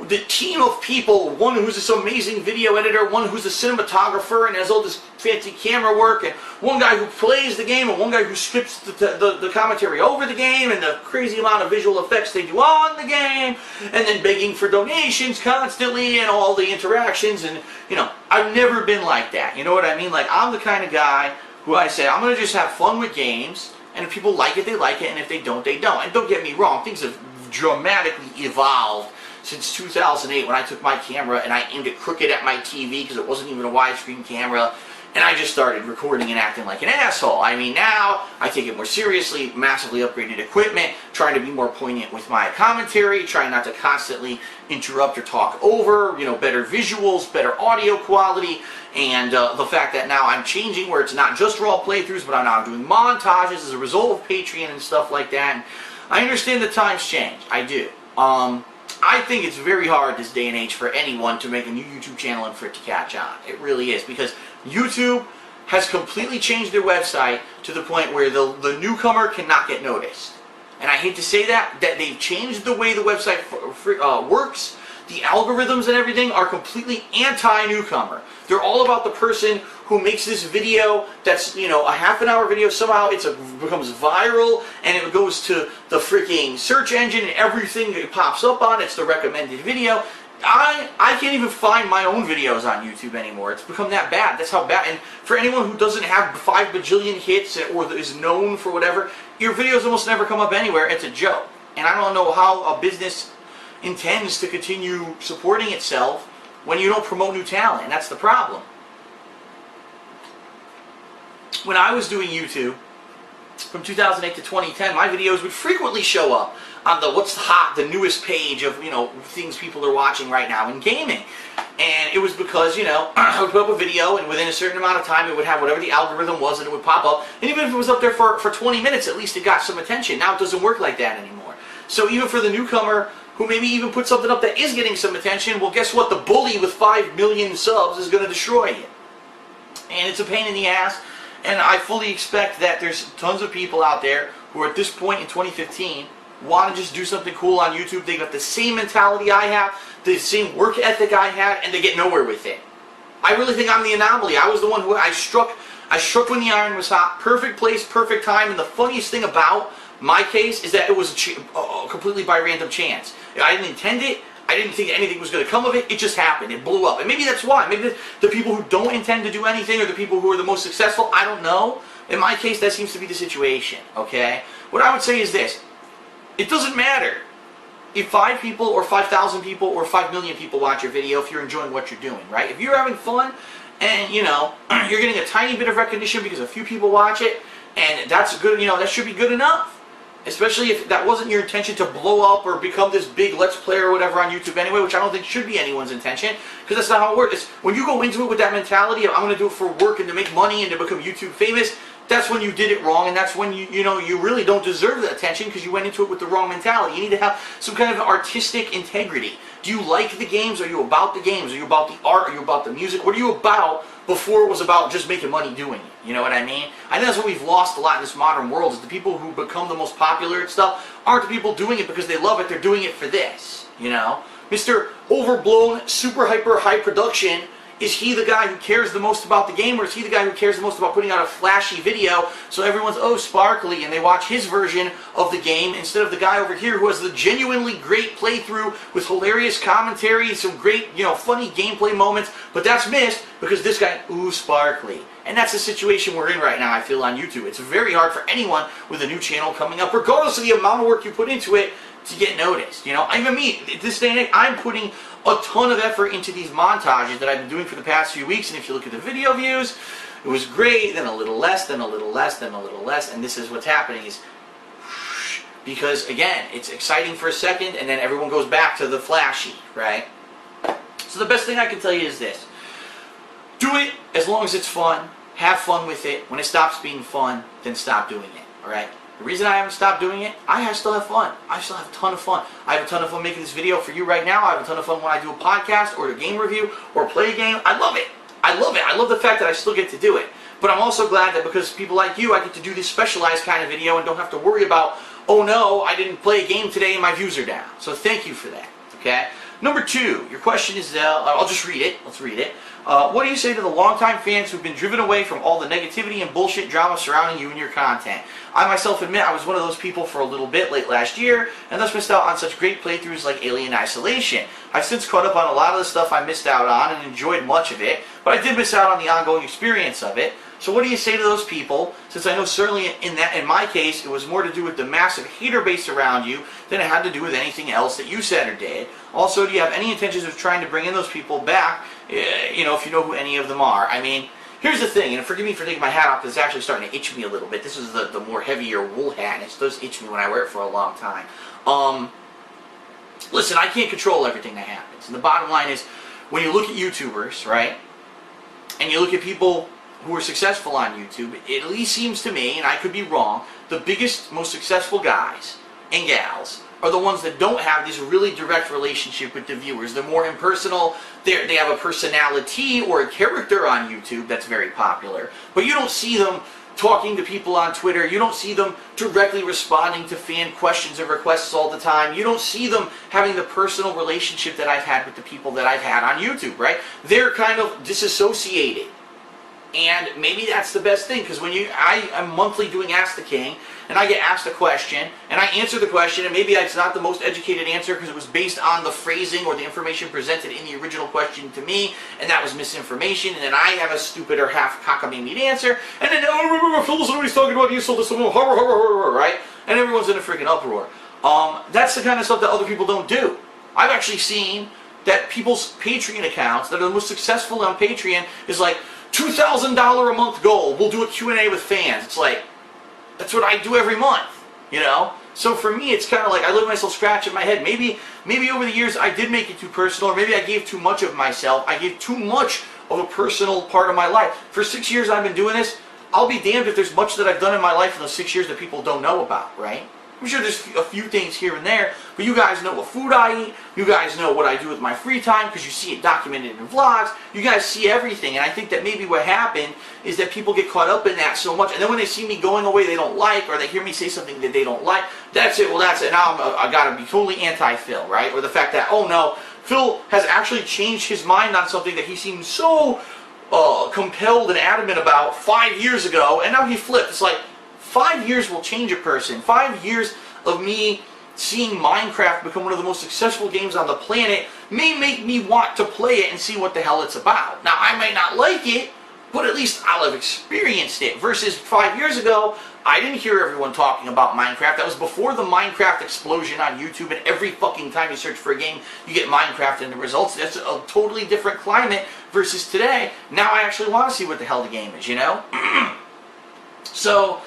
the team of people, one who's this amazing video editor, one who's a cinematographer and has all this fancy camera work, and one guy who plays the game, and one guy who scripts the commentary over the game, and the crazy amount of visual effects they do on the game, and then begging for donations constantly, and all the interactions, and, you know, I've never been like that, you know what I mean? Like, I'm the kind of guy who I say, I'm going to just have fun with games, and if people like it, they like it, and if they don't, they don't. And don't get me wrong, things have dramatically evolved since 2008 when I took my camera and I aimed it crooked at my TV because it wasn't even a widescreen camera, and I just started recording and acting like an asshole. I mean, now I take it more seriously, massively upgraded equipment, trying to be more poignant with my commentary, trying not to constantly interrupt or talk over, you know, better visuals, better audio quality, and the fact that now I'm changing where it's not just raw playthroughs, but I'm now doing montages as a result of Patreon and stuff like that. And I understand that times change. I do. I think it's very hard this day and age for anyone to make a new YouTube channel and for it to catch on. It really is, because YouTube has completely changed their website to the point where the newcomer cannot get noticed. And I hate to say that they've changed the way the website works. The algorithms and everything are completely anti-newcomer. They're all about the person who makes this video that's, you know, a half-an-hour video. Somehow it becomes viral, and it goes to the freaking search engine, and everything it pops up on, it's the recommended video. I can't even find my own videos on YouTube anymore. It's become that bad. That's how bad. And for anyone who doesn't have 5 bajillion hits or is known for whatever, your videos almost never come up anywhere. It's a joke. And I don't know how a business intends to continue supporting itself when you don't promote new talent. And that's the problem. When I was doing YouTube from 2008 to 2010, my videos would frequently show up on the what's hot, the newest page of, you know, things people are watching right now in gaming. And it was because, you know, I would put up a video, and within a certain amount of time it would have whatever the algorithm was, and it would pop up. And even if it was up there for 20 minutes, at least it got some attention. Now it doesn't work like that anymore. So even for the newcomer who maybe even put something up that is getting some attention, well, guess what? The bully with 5 million subs is going to destroy you. And it's a pain in the ass. And I fully expect that there's tons of people out there who are at this point in 2015 want to just do something cool on YouTube. They got the same mentality I have, the same work ethic I had, and they get nowhere with it. I really think I'm the anomaly. I was the one who I struck when the iron was hot. Perfect place, perfect time. And the funniest thing about my case is that it was completely by random chance. I didn't intend it. I didn't think anything was going to come of it. It just happened. It blew up. And maybe that's why. Maybe the people who don't intend to do anything are the people who are the most successful. I don't know. In my case, that seems to be the situation. Okay? What I would say is this. It doesn't matter if 5 people or 5,000 people or 5 million people watch your video if you're enjoying what you're doing, right? If you're having fun and, you know, you're getting a tiny bit of recognition because a few people watch it, and that's good, you know, that should be good enough. Especially if that wasn't your intention to blow up or become this big Let's Play or whatever on YouTube anyway, which I don't think should be anyone's intention, because that's not how it works. It's when you go into it with that mentality of I'm going to do it for work and to make money and to become YouTube famous, that's when you did it wrong, and that's when you know, you really don't deserve the attention because you went into it with the wrong mentality. You need to have some kind of artistic integrity. Do you like the games? Are you about the games? Are you about the art? Are you about the music? What are you about before it was about just making money doing it? You know what I mean? I think that's what we've lost a lot in this modern world, is the people who become the most popular and stuff aren't the people doing it because they love it. They're doing it for this, you know? Mr. Overblown, super hyper high production, is he the guy who cares the most about the game, or is he the guy who cares the most about putting out a flashy video so everyone's, oh, sparkly, and they watch his version of the game instead of the guy over here who has the genuinely great playthrough with hilarious commentary, some great, you know, funny gameplay moments, but that's missed because this guy, ooh, sparkly. And that's the situation we're in right now, I feel, on YouTube. It's very hard for anyone with a new channel coming up, regardless of the amount of work you put into it, to get noticed. You know, even me, this day and age, I'm putting a ton of effort into these montages that I've been doing for the past few weeks. And if you look at the video views, it was great, then a little less, then a little less, then a little less. And this is what's happening is, because again, it's exciting for a second, and then everyone goes back to the flashy, right? So the best thing I can tell you is this. Do it as long as it's fun. Have fun with it. When it stops being fun, then stop doing it, alright? The reason I haven't stopped doing it, I still have fun. I still have a ton of fun. I have a ton of fun making this video for you right now. I have a ton of fun when I do a podcast or a game review or play a game. I love it. I love it. I love the fact that I still get to do it. But I'm also glad that because people like you, I get to do this specialized kind of video and don't have to worry about, oh no, I didn't play a game today and my views are down. So thank you for that, okay? Number 2, your question is, I'll just read it. Let's read it. What do you say to the longtime fans who've been driven away from all the negativity and bullshit drama surrounding you and your content? I myself admit I was one of those people for a little bit late last year, and thus missed out on such great playthroughs like Alien Isolation. I've since caught up on a lot of the stuff I missed out on and enjoyed much of it, but I did miss out on the ongoing experience of it. So what do you say to those people, since I know certainly in my case, it was more to do with the massive hater base around you than it had to do with anything else that you said or did? Also, do you have any intentions of trying to bring in those people back, you know, if you know who any of them are? I mean, here's the thing, and forgive me for taking my hat off, because it's actually starting to itch me a little bit. This is the more heavier wool hat, and it does itch me when I wear it for a long time. Listen, I can't control everything that happens. And the bottom line is, when you look at YouTubers, right, and you look at people who are successful on YouTube, it at least seems to me, and I could be wrong, the biggest, most successful guys and gals are the ones that don't have this really direct relationship with the viewers. They're more impersonal. They have a personality or a character on YouTube that's very popular, but you don't see them talking to people on Twitter. You don't see them directly responding to fan questions and requests all the time. You don't see them having the personal relationship that I've had with the people that I've had on YouTube, right? They're kind of disassociated. And maybe that's the best thing, because when I am monthly doing Ask the King, and I get asked a question, and I answer the question, and maybe it's not the most educated answer because it was based on the phrasing or the information presented in the original question to me, and that was misinformation, and then I have a stupid or half cockamamie answer, and then, oh, remember, Phil, listen to what he's talking about, you sold this to him, right? And everyone's in a freaking uproar. That's the kind of stuff that other people don't do. I've actually seen that people's Patreon accounts that are the most successful on Patreon is like, $2,000 a month goal. We'll do a Q&A with fans. It's like, that's what I do every month, you know? So for me, it's kind of like I let myself scratch in my head. Maybe over the years I did make it too personal, or maybe I gave too much of myself. I gave too much of a personal part of my life. For 6 years I've been doing this. I'll be damned if there's much that I've done in my life in those 6 years that people don't know about, right? I'm sure there's a few things here and there, but you guys know what food I eat. You guys know what I do with my free time because you see it documented in vlogs. You guys see everything, and I think that maybe what happened is that people get caught up in that so much, and then when they see me going away they don't like, or they hear me say something that they don't like, that's it, well that's it, now I gotta be totally anti-Phil, right? Or the fact that, oh no, Phil has actually changed his mind on something that he seemed so compelled and adamant about 5 years ago, and now he flipped. It's like, 5 years will change a person. 5 years of me seeing Minecraft become one of the most successful games on the planet may make me want to play it and see what the hell it's about. Now, I may not like it, but at least I'll have experienced it. Versus 5 years ago, I didn't hear everyone talking about Minecraft. That was before the Minecraft explosion on YouTube, and every fucking time you search for a game, you get Minecraft in the results. That's a totally different climate versus today. Now I actually want to see what the hell the game is, you know? So,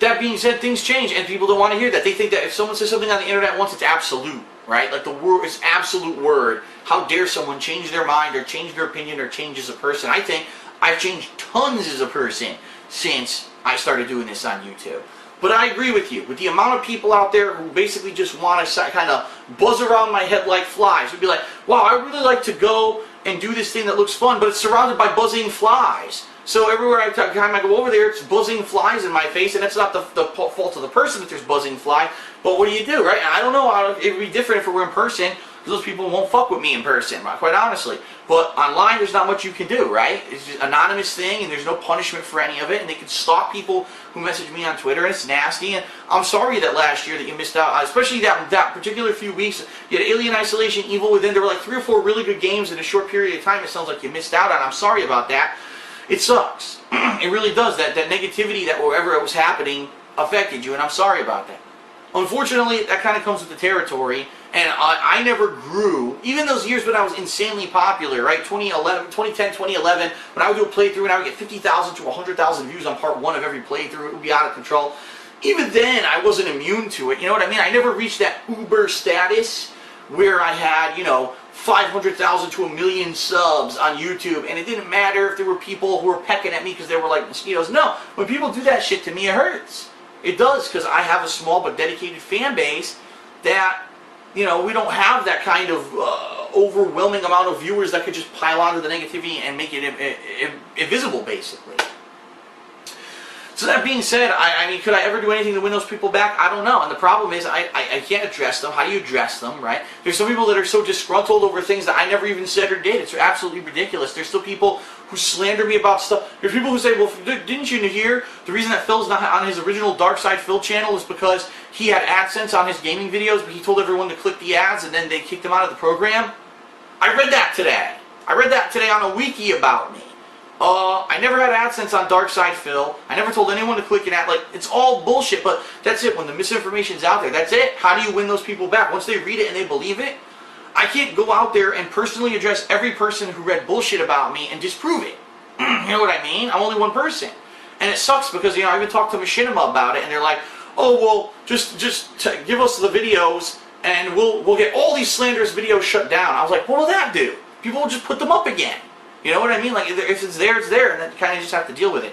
that being said, things change, and people don't want to hear that. They think that if someone says something on the internet once, it's absolute, right? Like the word is absolute word. How dare someone change their mind or change their opinion or change as a person? I think I've changed tons as a person since I started doing this on YouTube. But I agree with you. With the amount of people out there who basically just want to kind of buzz around my head like flies. Would be like, wow, I really like to go and do this thing that looks fun, but it's surrounded by buzzing flies. So everywhere I go over there, it's buzzing flies in my face, and it's not the fault of the person that there's buzzing fly. But what do you do, right? I don't know. It would be different if it were in person, because those people won't fuck with me in person, quite honestly. But online, there's not much you can do, right? It's just an anonymous thing, and there's no punishment for any of it, and they can stalk people who message me on Twitter, and it's nasty. And I'm sorry that last year that you missed out, especially that particular few weeks. You had Alien Isolation, Evil Within. There were like 3 or 4 really good games in a short period of time. It sounds like you missed out on. I'm sorry about that. it sucks. It really does. That negativity that wherever it was happening affected you, and I'm sorry about that. Unfortunately, that kind of comes with the territory, and I never grew, even those years when I was insanely popular, right? 2010, 2011, when I would do a playthrough and I would get 50,000 to 100,000 views on part 1 of every playthrough, it would be out of control. Even then, I wasn't immune to it, you know what I mean? I never reached that uber status where I had, you know, 500,000 to 1 million subs on YouTube, and it didn't matter if there were people who were pecking at me because they were like mosquitoes. No, when people do that shit to me, it hurts. It does, because I have a small but dedicated fan base that, you know, we don't have that kind of overwhelming amount of viewers that could just pile onto the negativity and make it invisible, basically. So that being said, I mean, could I ever do anything to win those people back? I don't know. And the problem is, I can't address them. How do you address them, right? There's some people that are so disgruntled over things that I never even said or did. It's absolutely ridiculous. There's still people who slander me about stuff. There's people who say, well, didn't you hear the reason that Phil's not on his original Dark Side Phil channel is because he had AdSense on his gaming videos, but he told everyone to click the ads and then they kicked him out of the program? I read that today. I read that today on a wiki about me. I never had AdSense on Dark Side Phil. I never told anyone to click an ad. Like, it's all bullshit, but that's it. When the misinformation's out there, that's it. How do you win those people back? Once they read it and they believe it, I can't go out there and personally address every person who read bullshit about me and disprove it. You know what I mean? I'm only one person. And it sucks because, you know, I even talked to Machinima about it, and they're like, oh, well, just give us the videos, and we'll get all these slanderous videos shut down. I was like, what will that do? People will just put them up again. You know what I mean? Like, if it's there, it's there, and then kind of just have to deal with it.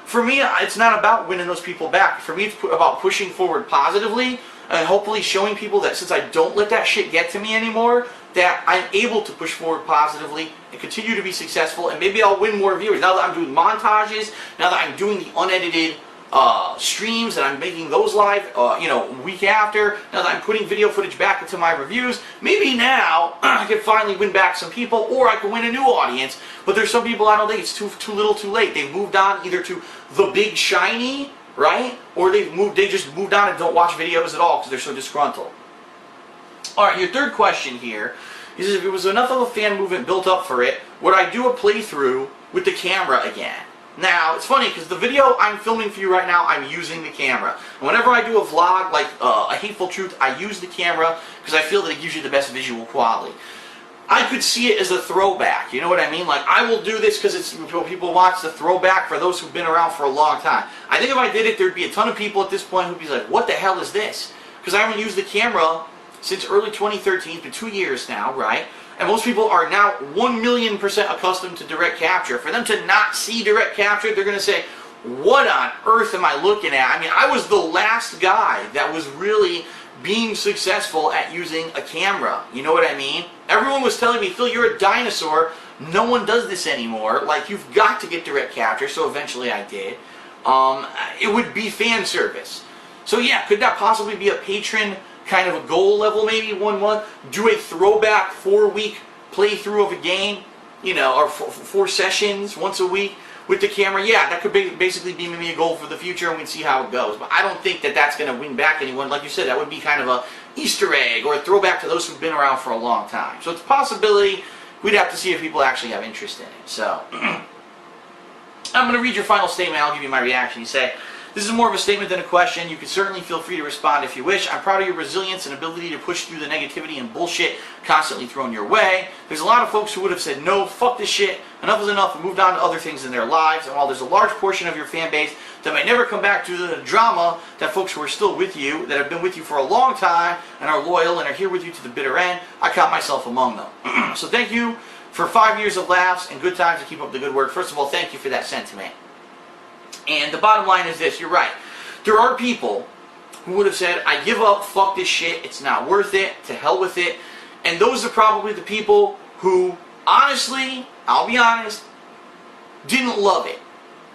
For me, it's not about winning those people back. For me, it's about pushing forward positively, and hopefully showing people that since I don't let that shit get to me anymore, that I'm able to push forward positively and continue to be successful, and maybe I'll win more viewers. Now that I'm doing montages, now that I'm doing the unedited streams and I'm making those live, you know, week after, now that I'm putting video footage back into my reviews, maybe now I can finally win back some people, or I can win a new audience. But there's some people I don't think it's too little too late. They've moved on either to the big shiny, right, or they just moved on and don't watch videos at all because they're so disgruntled. Alright, your third question here is, if it was enough of a fan movement built up for it, would I do a playthrough with the camera again? Now, it's funny because the video I'm filming for you right now, I'm using the camera. And whenever I do a vlog like A Hateful Truth, I use the camera because I feel that it gives you the best visual quality. I could see it as a throwback, you know what I mean? Like, I will do this because it's people watch the throwback for those who've been around for a long time. I think if I did it, there'd be a ton of people at this point who'd be like, what the hell is this? Because I haven't used the camera since early 2013, it's been 2 years now, right? And most people are now 1,000,000% accustomed to direct capture. For them to not see direct capture, they're going to say, what on earth am I looking at? I mean, I was the last guy that was really being successful at using a camera. You know what I mean? Everyone was telling me, Phil, you're a dinosaur. No one does this anymore. Like, you've got to get direct capture. So eventually I did. It would be fan service. So yeah, could that possibly be a patron kind of a goal level, maybe 1 month, do a throwback 4-week playthrough of a game, you know, or 4 sessions once a week with the camera? Yeah, that could basically be maybe a goal for the future, and we'd see how it goes. But I don't think that that's going to win back anyone. Like you said, that would be kind of a Easter egg or a throwback to those who've been around for a long time. So it's a possibility. We'd have to see if people actually have interest in it. So I'm going to read your final statement. I'll give you my reaction. You say, this is more of a statement than a question. You can certainly feel free to respond if you wish. I'm proud of your resilience and ability to push through the negativity and bullshit constantly thrown your way. There's a lot of folks who would have said, no, fuck this shit, enough is enough, and moved on to other things in their lives. And while there's a large portion of your fan base that may never come back to the drama, that folks who are still with you, that have been with you for a long time, and are loyal and are here with you to the bitter end, I count myself among them. So thank you for 5 years of laughs and good times to keep up the good work. First of all, thank you for that sentiment. And the bottom line is this, you're right. There are people who would have said, I give up, fuck this shit, it's not worth it, to hell with it. And those are probably the people who, honestly, I'll be honest, didn't love it.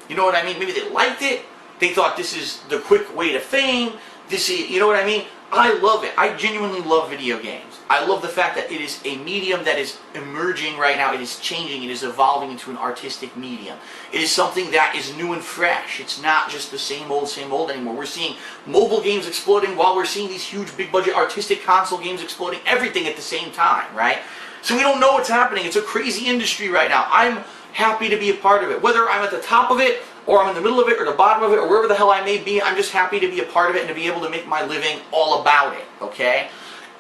You know what I mean? Maybe they liked it, they thought this is the quick way to fame, this is, you know what I mean? I love it. I genuinely love video games. I love the fact that it is a medium that is emerging right now. It is changing. It is evolving into an artistic medium. It is something that is new and fresh. It's not just the same old anymore. We're seeing mobile games exploding while we're seeing these huge, big budget, artistic console games exploding. Everything at the same time, right? So we don't know what's happening. It's a crazy industry right now. I'm happy to be a part of it. Whether I'm at the top of it, or I'm in the middle of it, or the bottom of it, or wherever the hell I may be, I'm just happy to be a part of it and to be able to make my living all about it, okay?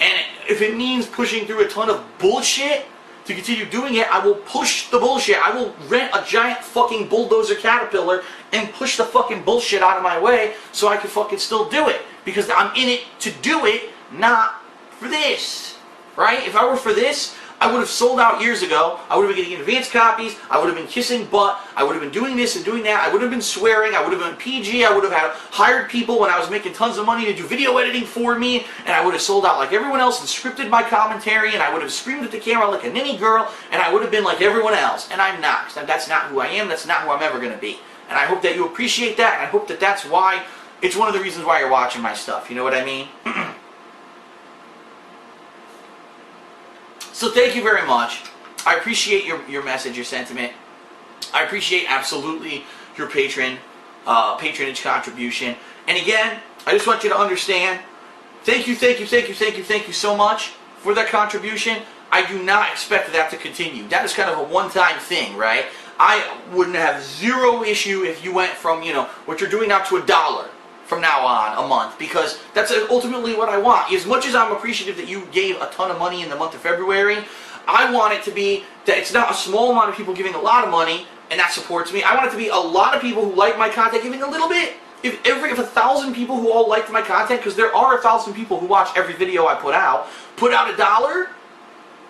And if it means pushing through a ton of bullshit to continue doing it, I will push the bullshit. I will rent a giant fucking bulldozer caterpillar and push the fucking bullshit out of my way so I can fucking still do it. Because I'm in it to do it, not for this, right? If I were for this, I would have sold out years ago. I would have been getting advance copies. I would have been kissing butt. I would have been doing this and doing that. I would have been swearing. I would have been PG. I would have hired people when I was making tons of money to do video editing for me. And I would have sold out like everyone else and scripted my commentary. And I would have screamed at the camera like a ninny girl. And I would have been like everyone else. And I'm not. That's not who I am. That's not who I'm ever going to be. And I hope that you appreciate that. And I hope that that's why, it's one of the reasons why you're watching my stuff. You know what I mean? So thank you very much. I appreciate your message, your sentiment. I appreciate absolutely your patronage contribution. And again, I just want you to understand, thank you so much for that contribution. I do not expect that to continue. That is kind of a one-time thing, right? I wouldn't have zero issue if you went from, what you're doing now to $1 from now on a month, because that's ultimately what I want. As much as I'm appreciative that you gave a ton of money in the month of February, I want it to be that it's not a small amount of people giving a lot of money and that supports me. I want it to be a lot of people who like my content giving a little bit. If 1,000 people who all liked my content, because there are 1,000 people who watch every video I put out $1,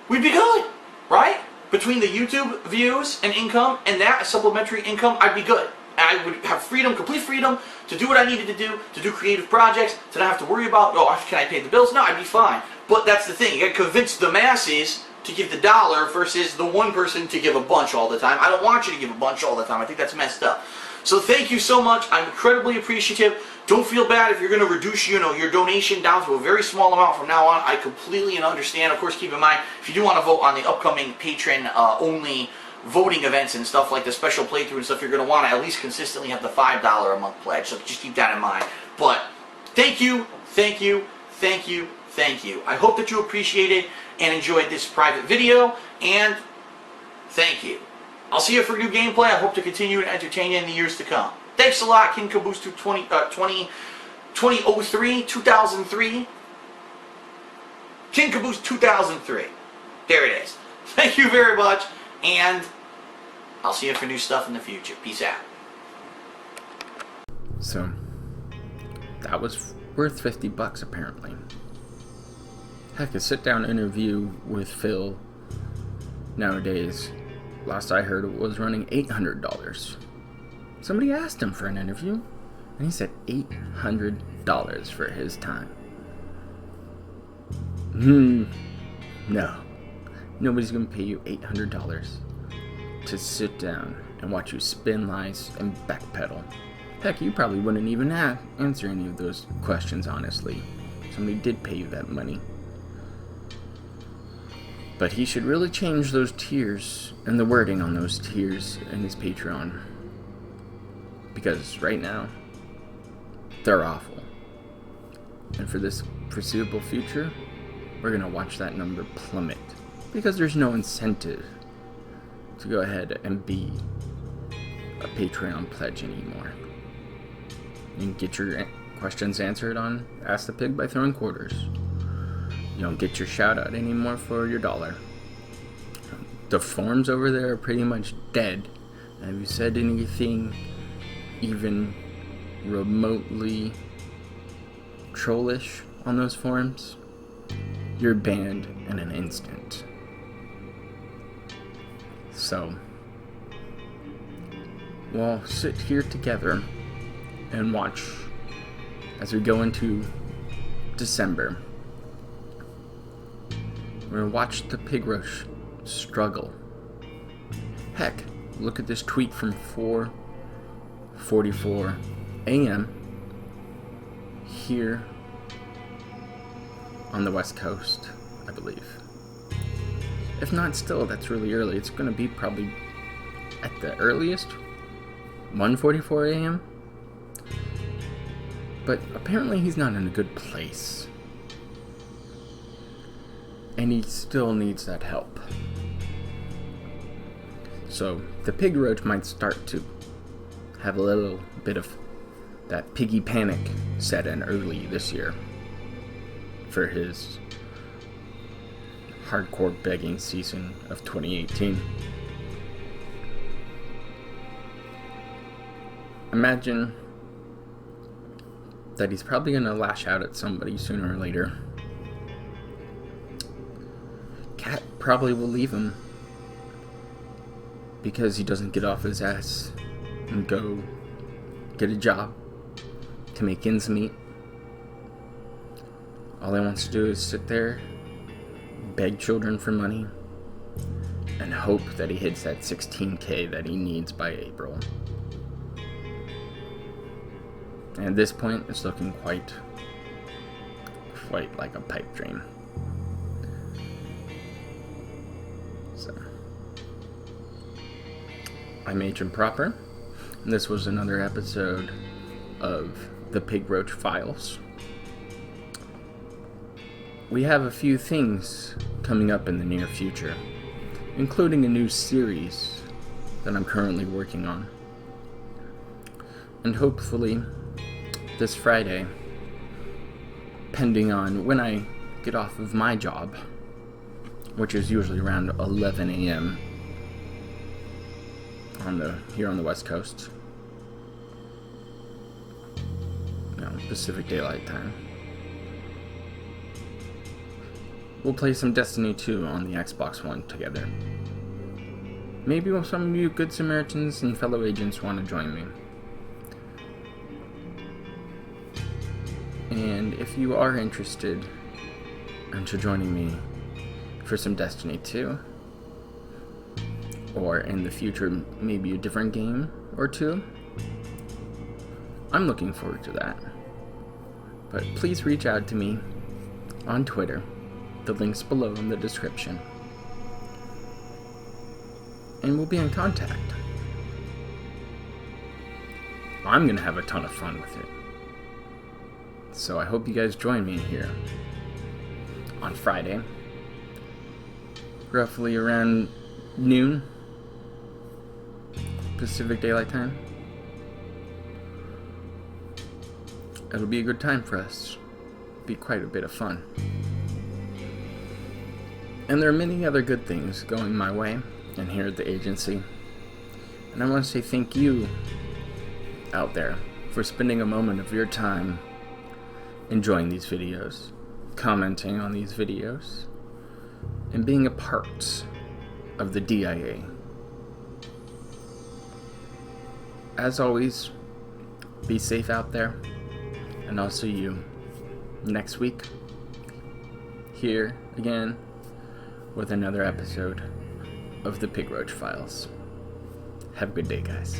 we'd be good, right? Between the YouTube views and income and that supplementary income, I'd be good. I would have freedom, complete freedom, to do what I needed to do creative projects, to not have to worry about, can I pay the bills? No, I'd be fine. But that's the thing, you gotta convince the masses to give the $1 versus the one person to give a bunch all the time. I don't want you to give a bunch all the time. I think that's messed up. So thank you so much. I'm incredibly appreciative. Don't feel bad if you're going to reduce, your donation down to a very small amount from now on. I completely understand. Of course, keep in mind, if you do want to vote on the upcoming patron only voting events and stuff like the special playthrough and stuff, you're going to want to at least consistently have the $5 a month pledge. So just keep that in mind. But thank you. I hope that you appreciated and enjoyed this private video, and thank you. I'll see you for new gameplay. I hope to continue to entertain you in the years to come. Thanks a lot, King Caboose 2003. King Caboose 2003. There it is. Thank you very much, and I'll see you for new stuff in the future. Peace out. So, that was worth $50 apparently. Heck, a sit-down interview with Phil nowadays, last I heard, it was running $800. Somebody asked him for an interview, and he said $800 for his time. No. Nobody's gonna pay you $800 to sit down and watch you spin lies and backpedal. Heck, you probably wouldn't even answer any of those questions honestly. Somebody did pay you that money. But he should really change those tiers and the wording on those tiers in his Patreon. Because right now, they're awful. And for this foreseeable future, we're going to watch that number plummet. Because there's no incentive to go ahead and be a Patreon pledge anymore. You can get your questions answered on Ask the Pig by throwing quarters. You don't get your shout out anymore for your $1. The forums over there are pretty much dead. And if you said anything even remotely trollish on those forums, you're banned in an instant. So, we'll sit here together and watch as we go into December. We're gonna watch the Pig Roach struggle. Heck, look at this tweet from 4:44 a.m. here on the West Coast, I believe. If not still, that's really early. It's gonna be probably at the earliest 1:44 a.m. But apparently he's not in a good place. And he still needs that help. So the Pig Roach might start to have a little bit of that piggy panic set in early this year for his hardcore begging season of 2018. Imagine that he's probably going to lash out at somebody sooner or later. Cat probably will leave him because he doesn't get off his ass and go get a job to make ends meet. All he wants to do is sit there, beg children for money, and hope that he hits that 16K that he needs by April. And at this point, it's looking quite like a pipe dream. So, I'm Agent Proper, and this was another episode of the Pig Roach Files. We have a few things coming up in the near future, including a new series that I'm currently working on. And hopefully, this Friday, pending on when I get off of my job, which is usually around 11 a.m. here on the West Coast, Pacific Daylight Time. We'll play some Destiny 2 on the Xbox One together. Maybe some of you good Samaritans and fellow agents want to join me. And if you are interested into joining me for some Destiny 2, or in the future maybe a different game or two, I'm looking forward to that. But please reach out to me on Twitter. The link's below in the description. And we'll be in contact. I'm gonna have a ton of fun with it. So I hope you guys join me here on Friday, roughly around noon Pacific Daylight Time. It'll be a good time for us. Be quite a bit of fun. And there are many other good things going my way and here at the agency. And I want to say thank you out there for spending a moment of your time enjoying these videos, commenting on these videos, and being a part of the DIA. As always, be safe out there, and I'll see you next week here again with another episode of the Pig Roach Files. Have a good day, guys.